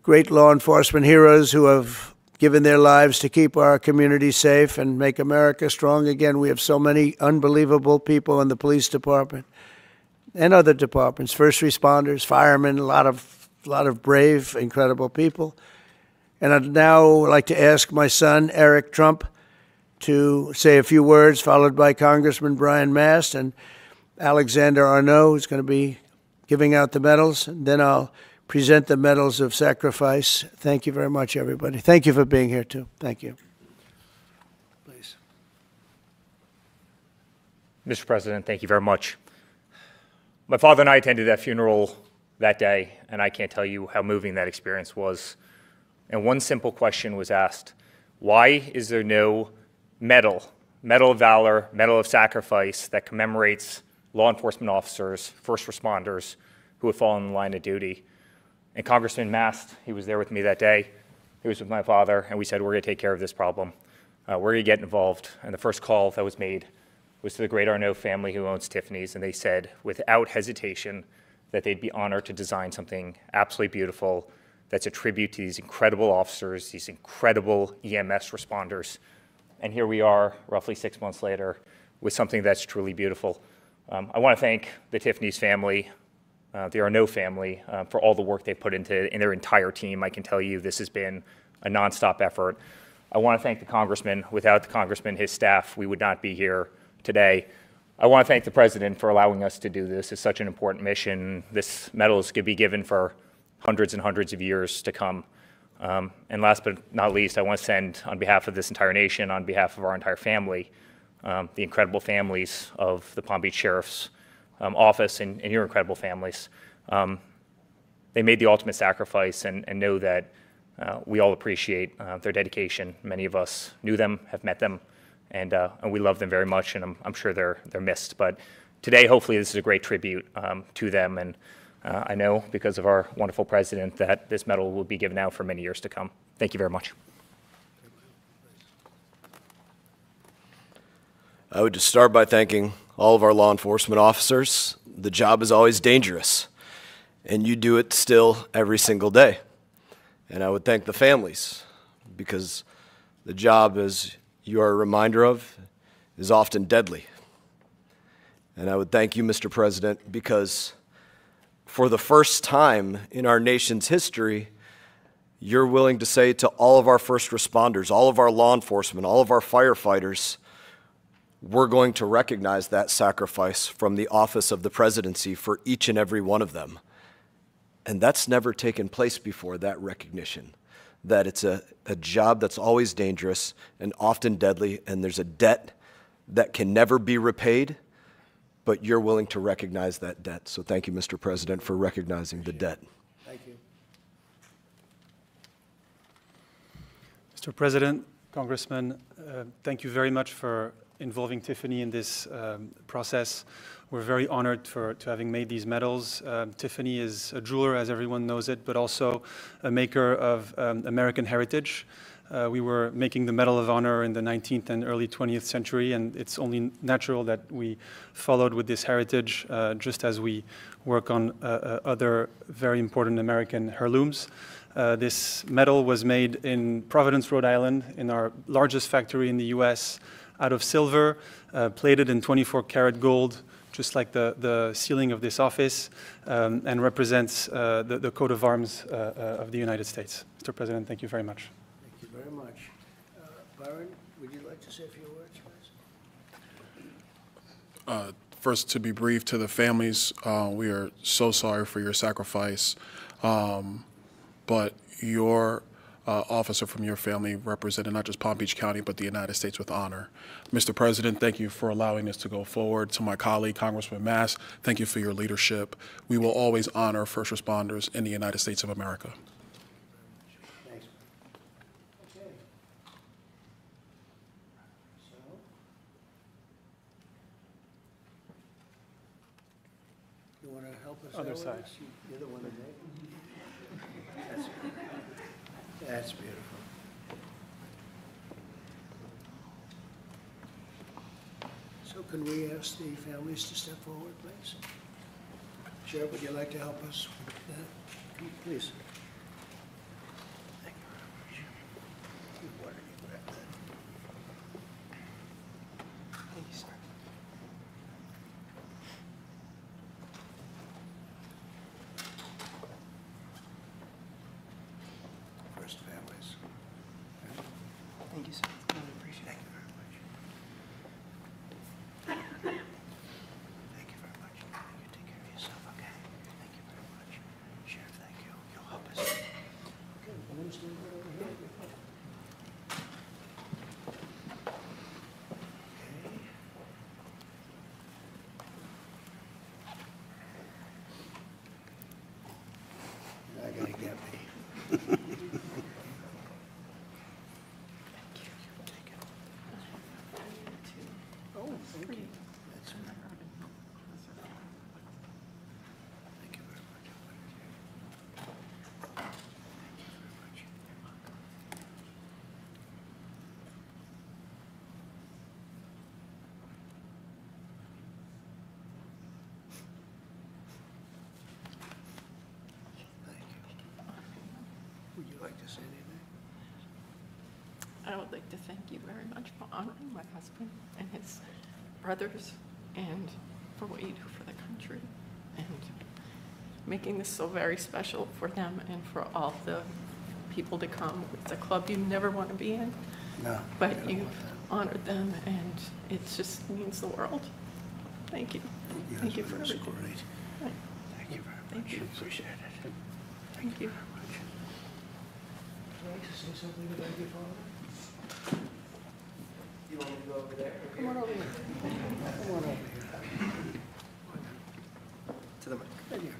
great law enforcement heroes who have given their lives to keep our community safe and make America strong again. We have so many unbelievable people in the police department and other departments, first responders, firemen, a lot of brave, incredible people. And I'd now like to ask my son, Eric Trump, to say a few words, followed by Congressman Brian Mast and Alexander Arnault, who's going to be giving out the medals. And then I'll present the medals of sacrifice. Thank you very much, everybody. Thank you for being here, too. Thank you. Please. Mr. President, thank you very much. My father and I attended that funeral that day, and I can't tell you how moving that experience was. And one simple question was asked: why is there no medal of valor, medal of sacrifice that commemorates law enforcement officers, first responders who have fallen in the line of duty? And Congressman Mast, he was there with me that day. He was with my father, and we said, we're going to take care of this problem. We're going to get involved. And the first call that was made was to the great Arnault family who owns Tiffany's, and they said, without hesitation, that they'd be honored to design something absolutely beautiful that's a tribute to these incredible officers, these incredible EMS responders. And here we are, roughly 6 months later, with something that's truly beautiful. I want to thank the Tiffany's family, the Arnault family, for all the work they've put into in their entire team. I can tell you this has been a nonstop effort. I want to thank the Congressman. Without the Congressman, his staff, we would not be here today. I want to thank the President for allowing us to do this. It's such an important mission. This medal is going to be given for hundreds and hundreds of years to come. And last but not least, I want to send, on behalf of this entire nation, on behalf of our entire family, the incredible families of the Palm Beach Sheriff's Office and your incredible families. They made the ultimate sacrifice, and know that we all appreciate their dedication. Many of us knew them, have met them, and we love them very much, and I'm sure they're missed. But today, hopefully, this is a great tribute to them, and I know, because of our wonderful president, that this medal will be given out for many years to come. Thank you very much. I would just start by thanking all of our law enforcement officers. The job is always dangerous, and you do it still every single day. And I would thank the families, because the job, as you are a reminder of, is often deadly. And I would thank you, Mr. President, because for the first time in our nation's history, you're willing to say to all of our first responders, all of our law enforcement, all of our firefighters, we're going to recognize that sacrifice from the office of the presidency for each and every one of them. And that's never taken place before, that recognition, that it's a job that's always dangerous and often deadly, and there's a debt that can never be repaid, but you're willing to recognize that debt. So thank you, Mr. President, for recognizing the debt. Thank you. Mr. President, Congressman, thank you very much for involving Tiffany in this process. We're very honored to having made these medals. Tiffany is a jeweler, as everyone knows it, but also a maker of American heritage. We were making the Medal of Honor in the 19th and early 20th century, and it's only natural that we followed with this heritage, just as we work on other very important American heirlooms. This medal was made in Providence, Rhode Island, in our largest factory in the US, out of silver, plated in 24-karat gold, just like the ceiling of this office, and represents the coat of arms of the United States. Mr. President, thank you very much. Thank you very much. Byron, would you like to say a few words, please? First, to be brief, to the families, we are so sorry for your sacrifice, but your officer from your family represented not just Palm Beach County, but the United States with honor. Mr. President, thank you for allowing us to go forward. To my colleague, Congressman Mass, thank you for your leadership. We will always honor first responders in the United States of America. Thanks. Okay. So, you want to help us out Other with side. this? You're the one that made it. That's beautiful. So can we ask the families to step forward, please? Sheriff, would you like to help us with that? Come, please. Thank you very much. Why don't you grab that? Thank you, sir. First families. Thank you, sir. Really appreciate it. Thank you very much. Thank you very much. You take care of yourself, okay? Thank you very much. Sheriff, thank you. You'll help us. Okay, I'm going to stand right over here. Okay. You're not going to get me. Oh, thank you. That's right. Thank you very much. Thank you very much. Thank you. Would you like to say anything? I would like to thank you very much for honoring my husband and his brothers and for what you do for the country and making this so very special for them and for all the people to come. It's a club you never want to be in, No. but you've honored them and it just means the world. Thank you. Thank you for That's everything. great. Thank you very much. Thank you. Appreciate it. Thank you. Very much. Would you like to say something about your father? You want me to go over there? Come on over here. Come on over here. To the mic. Right here.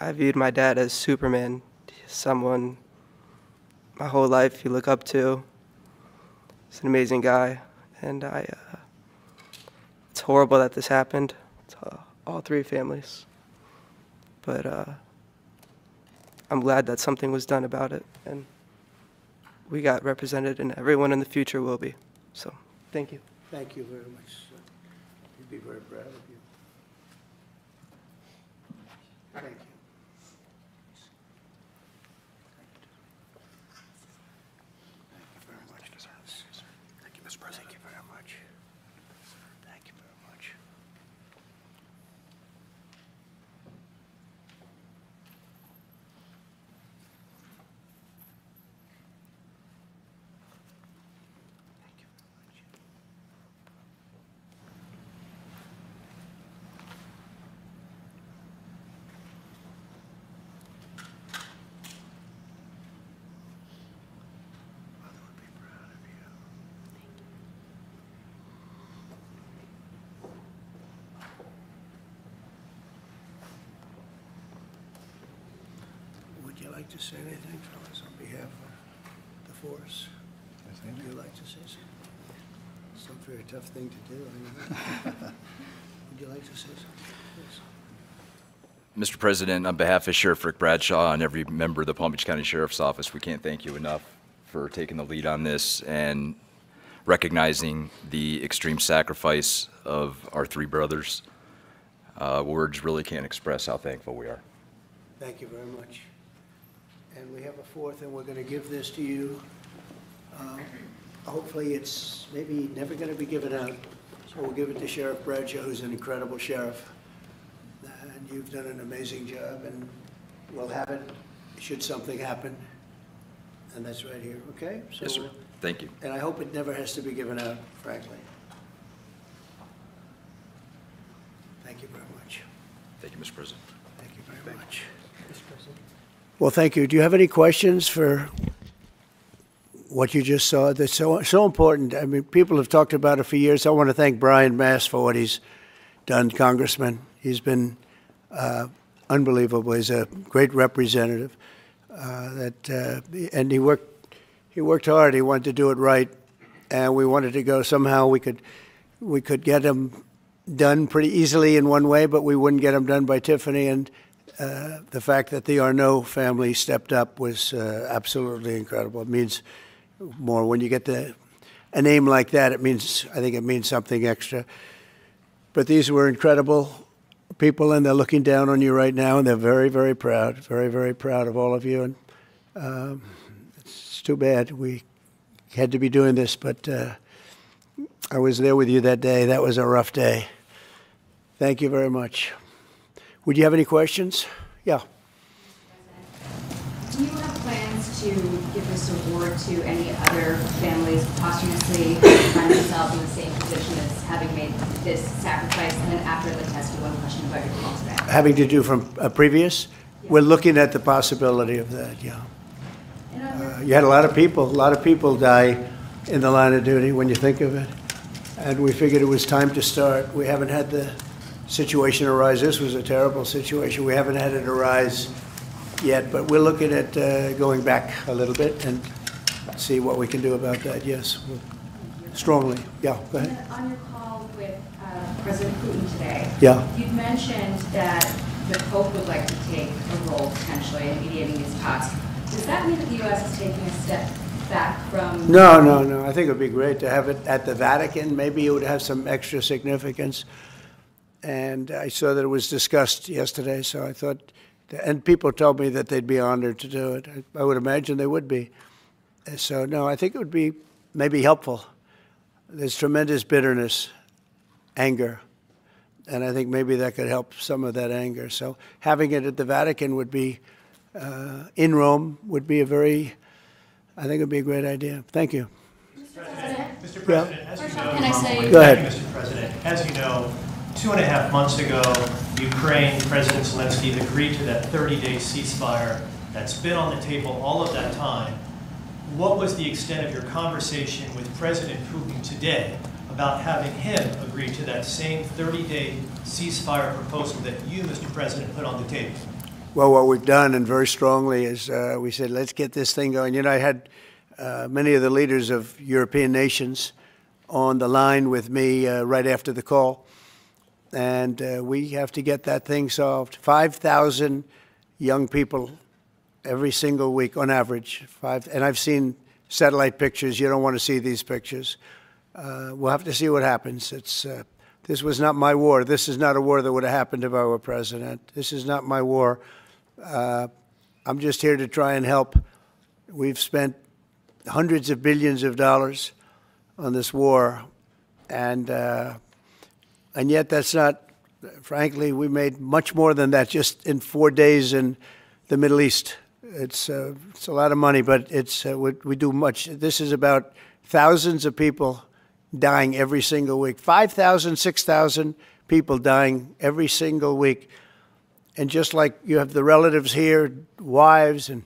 I viewed my dad as Superman, someone my whole life you look up to. He's an amazing guy, and it's horrible that this happened to all three families. But I'm glad that something was done about it, and we got represented, and everyone in the future will be. So, thank you. Thank you very much, sir. You'd be very proud of you. Thank you. Thank you very much. Thank you, Mr. President. Thank you very much. Thank you very much. like to say anything, fellas, on behalf of the force? Would you like to say something? It's not a very tough thing to do. I know. Would you like to say something? Yes. Mr. President, on behalf of Sheriff Rick Bradshaw and every member of the Palm Beach County Sheriff's Office, we can't thank you enough for taking the lead on this and recognizing the extreme sacrifice of our three brothers. Words really can't express how thankful we are. Thank you very much. And we have a fourth, and we're going to give this to you. Hopefully it's maybe never going to be given out, so we'll give it to Sheriff Bradshaw, who's an incredible sheriff. And you've done an amazing job, and we'll have it should something happen. And that's right here, okay? So, Yes, sir. Thank you. And I hope it never has to be given out, frankly. Thank you very much. Thank you, Mr. President. Thank you very much. Mr. President. Well, thank you. Do you have any questions for what you just saw? That's so important. I mean, people have talked about it for years. I want to thank Brian Mass for what he's done, Congressman. He's been unbelievable. He's a great representative. And he worked hard. He wanted to do it right, and we wanted to go somehow. We could get him done pretty easily in one way, but we wouldn't get him done by Tiffany. And the fact that the Arnault family stepped up was absolutely incredible. It means more when you get a name like that. I think it means something extra. But these were incredible people, and they're looking down on you right now, and they're very, very proud, very, very proud of all of you. And it's too bad we had to be doing this, but I was there with you that day. That was a rough day. Thank you very much. Would you have any questions? Yeah. Do you have plans to give this award to any other families posthumously who find themselves in the same position as having made this sacrifice? And then after the test, one question about your call today. Having to do from a previous? Yeah. We're looking at the possibility of that, yeah. You had a lot of people die in the line of duty when you think of it. And we figured it was time to start. We haven't had the situation arise. This was a terrible situation. We haven't had it arise yet, but we're looking at going back a little bit and see what we can do about that. Yes, strongly. Yeah, go ahead. On your call with President Putin today, yeah, you mentioned that the Pope would like to take a role potentially in mediating these talks. Does that mean that the U.S. is taking a step back from? No. I think it would be great to have it at the Vatican. Maybe it would have some extra significance. And I saw that it was discussed yesterday, so I thought, and people told me that they'd be honored to do it. I would imagine they would be. So, no, I think it would be maybe helpful. There's tremendous bitterness, anger, and I think maybe that could help some of that anger. So having it at the Vatican would be, in Rome, would be I think it would be a great idea. Thank you. Mr. President, as you know, can I say? Go ahead. Mr. President, as you know, 2.5 months ago, Ukraine, President Zelensky agreed to that 30-day ceasefire that's been on the table all of that time. What was the extent of your conversation with President Putin today about having him agree to that same 30-day ceasefire proposal that you, Mr. President, put on the table? Well, what we've done, and very strongly, is we said, let's get this thing going. You know, I had many of the leaders of European nations on the line with me right after the call. And we have to get that thing solved. 5,000 young people every single week on average. And I've seen satellite pictures. You don't want to see these pictures. We'll have to see what happens. This was not my war. This is not a war that would have happened if I were president. This is not my war. I'm just here to try and help. We've spent hundreds of billions of dollars on this war, and yet that's not, frankly, we made much more than that just in 4 days in the Middle East. It's a lot of money, but we do much. This is about thousands of people dying every single week. 5,000, 6,000 people dying every single week. And just like you have the relatives here, wives and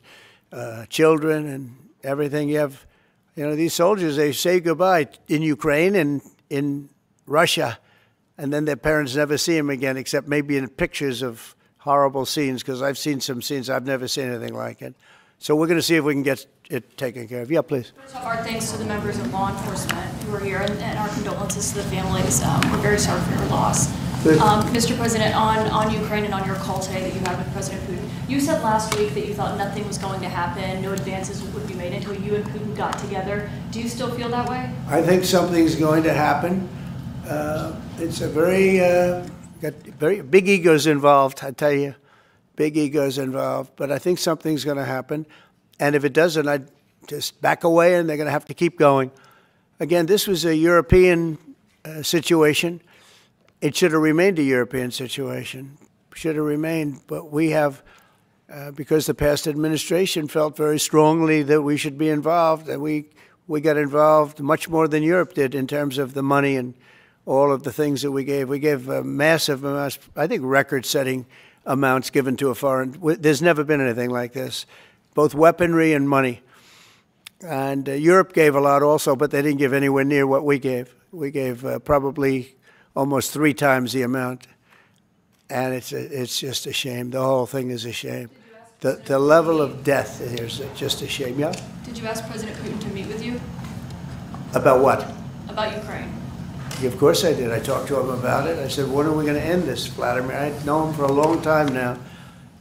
children and everything, you have, these soldiers, they say goodbye in Ukraine and in Russia, and then their parents never see them again, except maybe in pictures of horrible scenes, because I've seen some scenes I've never seen anything like it. So we're going to see if we can get it taken care of. Yeah, please. First off, our thanks to the members of law enforcement who are here, and our condolences to the families. We're very sorry for your loss. Mr. President, on Ukraine and on your call today that you had with President Putin, you said last week that you thought nothing was going to happen, no advances would be made until you and Putin got together. Do you still feel that way? I think something's going to happen. It's a got very big egos involved, I tell you. Big egos involved, but I think something's going to happen. And if it doesn't, I'd just back away, and they're going to have to keep going. Again, this was a European situation. It should have remained a European situation. Should have remained, but we have, because the past administration felt very strongly that we should be involved, and we got involved much more than Europe did in terms of the money and all of the things that we gave. We gave massive amounts, I think record-setting amounts given to a foreign. There's never been anything like this, both weaponry and money. And Europe gave a lot also, but they didn't give anywhere near what we gave. We gave probably almost 3 times the amount. And it's just a shame. The whole thing is a shame. The level of death here is just a shame. Yeah? Did you ask President Putin to meet with you? About what? About Ukraine. Of course I did. I talked to him about it. I said, when are we going to end this, Vladimir? I know him for a long time now.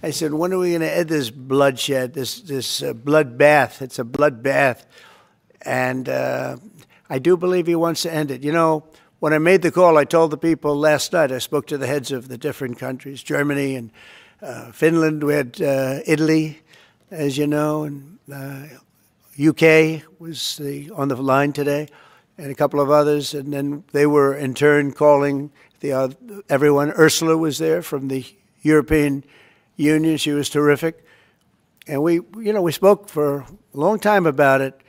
I said, when are we going to end this bloodshed, this bloodbath? It's a bloodbath. And I do believe he wants to end it. You know, when I made the call, I told the people last night, I spoke to the heads of the different countries, Germany and Finland. We had Italy, as you know, and UK was on the line today, and a couple of others. And then they were, in turn, calling everyone. Ursula was there from the European Union. She was terrific. And we spoke for a long time about it.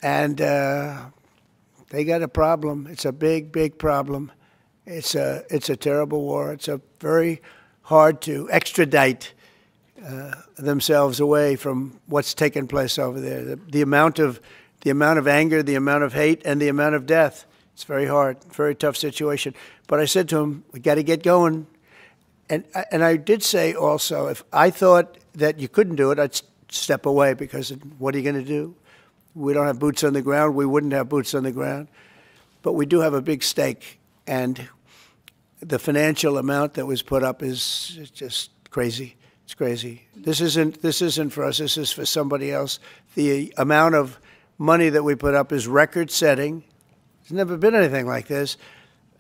And they got a problem. It's a big, big problem. It's a terrible war. It's a very hard to extradite themselves away from what's taken place over there. The amount of anger, the amount of hate, and the amount of death. It's very hard, very tough situation. But I said to him, we got to get going. And I did say also, if I thought that you couldn't do it, I'd step away, because what are you going to do? We don't have boots on the ground. We wouldn't have boots on the ground. But we do have a big stake. And the financial amount that was put up is just crazy. It's crazy. This isn't for us. This is for somebody else. The amount of money that we put up is record-setting. There's never been anything like this.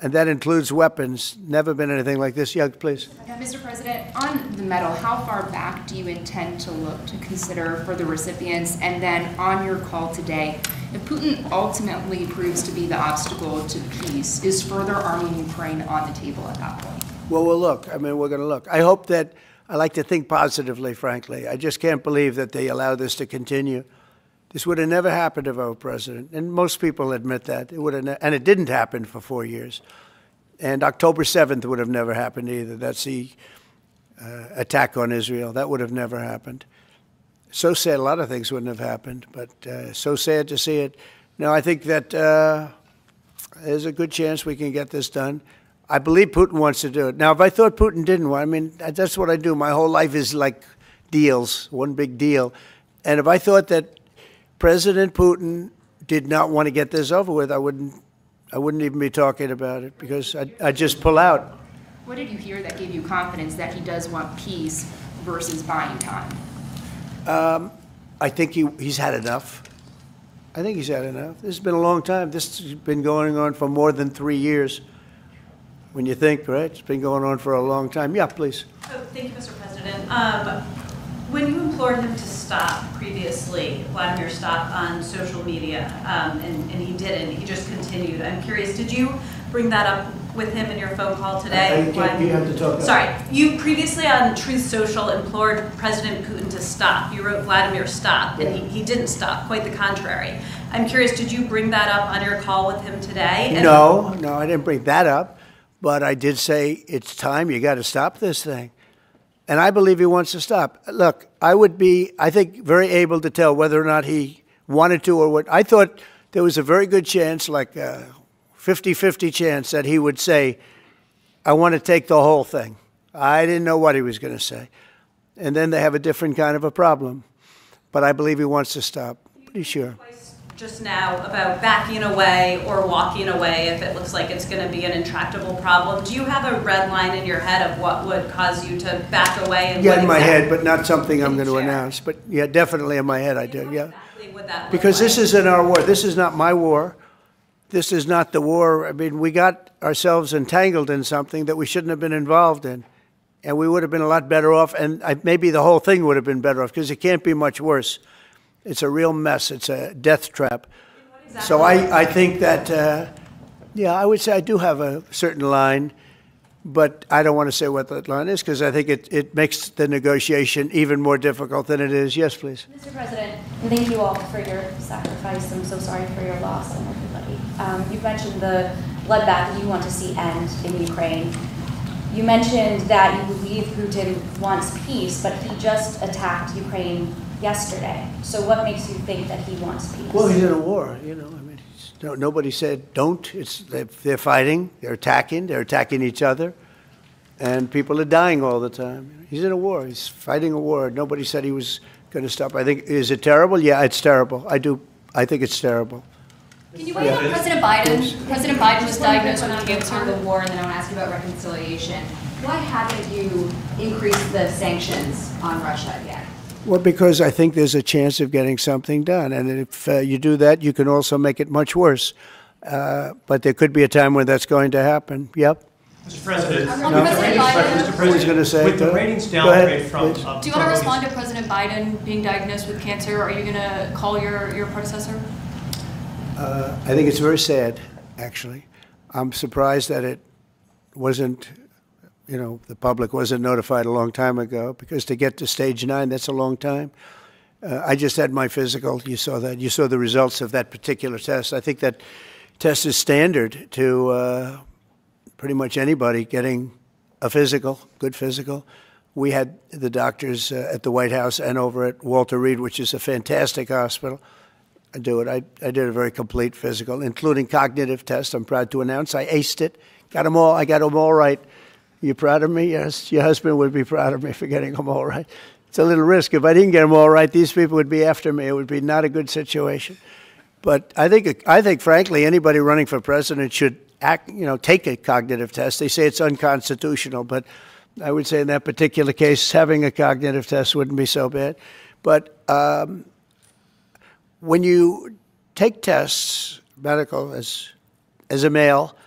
And that includes weapons. Never been anything like this. Yeah, please. Mr. President, on the medal, how far back do you intend to look to consider for the recipients? And then on your call today, if Putin ultimately proves to be the obstacle to peace, is further arming Ukraine on the table at that point? Well, we'll look. I mean, we're going to look. I hope that, I like to think positively, frankly. I just can't believe that they allow this to continue. This would have never happened if I were president, and most people admit that. It would have, and it didn't happen for 4 years. And October 7th would have never happened either. That's the attack on Israel. That would have never happened. So sad, a lot of things wouldn't have happened, but so sad to see it. Now, I think that there's a good chance we can get this done. I believe Putin wants to do it. Now, if I thought Putin didn't want, I mean, that's what I do. My whole life is like deals, one big deal. And if I thought that President Putin did not want to get this over with, I wouldn't even be talking about it, because I'd just pull out. What did you hear that gave you confidence that he does want peace versus buying time? I think he's had enough. I think he's had enough. This has been a long time. This has been going on for more than 3 years. When you think, right? It's been going on for a long time. Yeah, please. Oh, thank you, Mr. President. When you implored him to stop previously, Vladimir stopped on social media, and he didn't. He just continued. I'm curious, did you bring that up with him in your phone call today? You have to talk. Sorry, you previously on Truth Social implored President Putin to stop. You wrote Vladimir stop, and he didn't stop, quite the contrary. I'm curious, did you bring that up on your call with him today? No, I didn't bring that up, but I did say it's time. You got to stop this thing. And I believe he wants to stop. Look, I would be, I think, very able to tell whether or not he wanted to or what. I thought there was a very good chance, like a 50-50 chance, that he would say, I want to take the whole thing. I didn't know what he was going to say. And then they have a different kind of a problem. But I believe he wants to stop. Pretty sure. Just now about backing away or walking away if it looks like it's going to be an intractable problem. Do you have a red line in your head of what would cause you to back away? And yeah, in my head, but not something I'm going to announce. But yeah, definitely in my head I do, yeah. Because this isn't our war. This is not my war. This is not the war. I mean, we got ourselves entangled in something that we shouldn't have been involved in. And we would have been a lot better off, and maybe the whole thing would have been better off, because it can't be much worse. It's a real mess. It's a death trap. So I think that, yeah, I would say I do have a certain line, but I don't want to say what that line is, because I think it makes the negotiation even more difficult than it is. Yes, please. Mr. President, thank you all for your sacrifice. I'm so sorry for your loss and everybody. You've mentioned the bloodbath that you want to see end in Ukraine. You mentioned that you believe Putin wants peace, but he just attacked Ukraine yesterday. So what makes you think that he wants peace? Well, he's in a war, you know. I mean, nobody said don't. They're fighting, they're attacking each other, and people are dying all the time. He's in a war. He's fighting a war. Nobody said he was going to stop. I think, is it terrible? Yeah, it's terrible. I think it's terrible. Can you weigh in on President Biden? President Biden was diagnosed with cancer. The war, and then I want to ask you about reconciliation. Why haven't you increased the sanctions on Russia yet? Well, because I think there's a chance of getting something done. And if you do that, you can also make it much worse. But there could be a time when that's going to happen. Yep. Mr. President, Mr. President, with the ratings downgrade from... Do you want to respond to President Biden being diagnosed with cancer? Are you going to call your predecessor? I think it's very sad, actually. I'm surprised that it wasn't, you know, the public wasn't notified a long time ago, because to get to stage 9, that's a long time. I just had my physical. You saw that. You saw the results of that particular test. I think that test is standard to pretty much anybody getting a physical, good physical. We had the doctors at the White House and over at Walter Reed, which is a fantastic hospital, do it. I did a very complete physical, including cognitive tests. I'm proud to announce I aced it. Got them all. I got them all right. You proud of me? Yes. Your husband would be proud of me for getting them all right. It's a little risk. If I didn't get them all right, these people would be after me. It would be not a good situation. But I think, frankly, anybody running for president should take a cognitive test. They say it's unconstitutional, but I would say in that particular case, having a cognitive test wouldn't be so bad. But when you take tests, medical, as a male,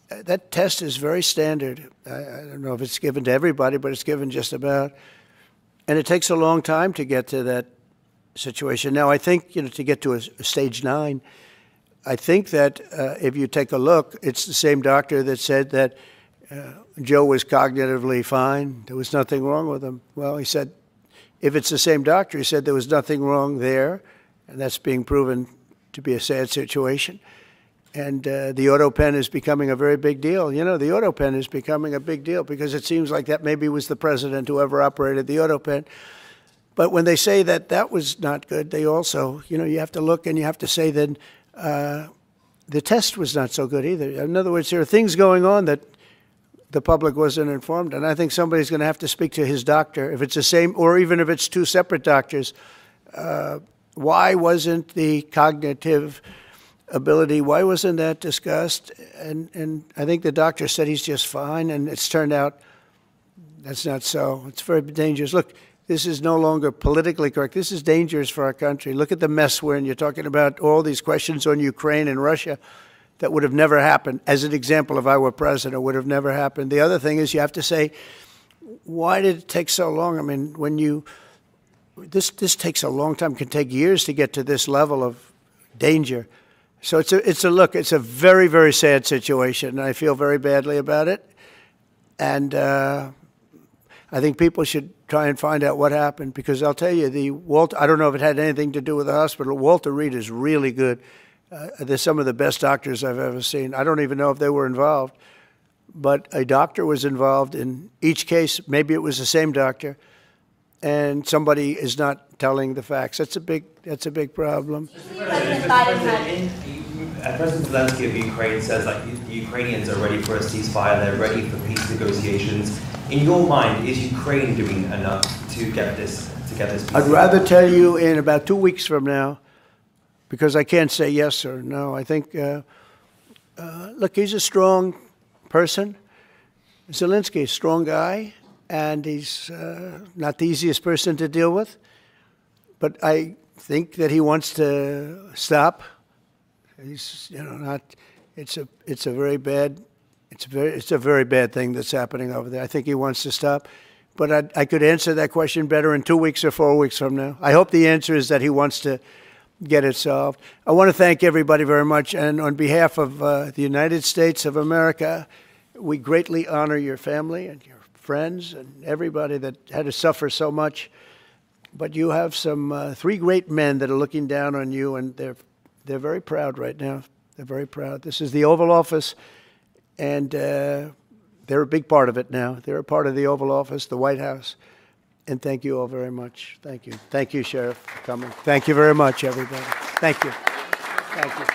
that test is very standard. I don't know if it's given to everybody, but it's given just about. And it takes a long time to get to that situation. Now, I think, to get to a stage 9, I think that if you take a look, it's the same doctor that said that Joe was cognitively fine. There was nothing wrong with him. Well, he said, if it's the same doctor, he said there was nothing wrong there. And that's being proven to be a sad situation. And the auto pen is becoming a very big deal. The auto pen is becoming a big deal because it seems like that maybe was the president who ever operated the auto pen. But when they say that that was not good, they also, you have to look and you have to say then the test was not so good either. In other words, there are things going on that the public wasn't informed. And I think somebody's going to have to speak to his doctor, if it's the same, or even if it's 2 separate doctors. Why wasn't the cognitive ability, why wasn't that discussed? And I think the doctor said he's just fine, and it's turned out that's not so. It's very dangerous. Look, this is no longer politically correct. This is dangerous for our country. Look at the mess we're in. You're talking about all these questions on Ukraine and Russia that would have never happened. As an example, if I were president, would have never happened. The other thing is you have to say, why did it take so long? I mean, when you... This takes a long time. It can take years to get to this level of danger. So it's a very, very sad situation, and I feel very badly about it. And I think people should try and find out what happened, because I'll tell you, I don't know if it had anything to do with the hospital. Walter Reed is really good. They're some of the best doctors I've ever seen. I don't even know if they were involved, but a doctor was involved in each case. Maybe it was the same doctor. And somebody is not telling the facts. That's a big problem. President Zelensky of Ukraine says the Ukrainians are ready for a ceasefire. They're ready for peace negotiations. In In your mind, is Ukraine doing enough to get this peace? I'd rather tell you in about 2 weeks from now, because I can't say yes or no. I think, look, he's a strong person. Zelensky, a strong guy, and he's not the easiest person to deal with. But I think that he wants to stop. He's, not. It's a very bad thing that's happening over there. I think he wants to stop. But I could answer that question better in 2 weeks or 4 weeks from now. I hope the answer is that he wants to get it solved. I want to thank everybody very much. And on behalf of the United States of America, we greatly honor your family and your friends and everybody that had to suffer so much. But you have some 3 great men that are looking down on you, and they're very proud right now. They're very proud. This is the Oval Office, and they're a big part of it now. They're a part of the Oval Office, the White House. And thank you all very much. Thank you. Thank you, Sheriff, for coming. Thank you very much, everybody. Thank you. Thank you.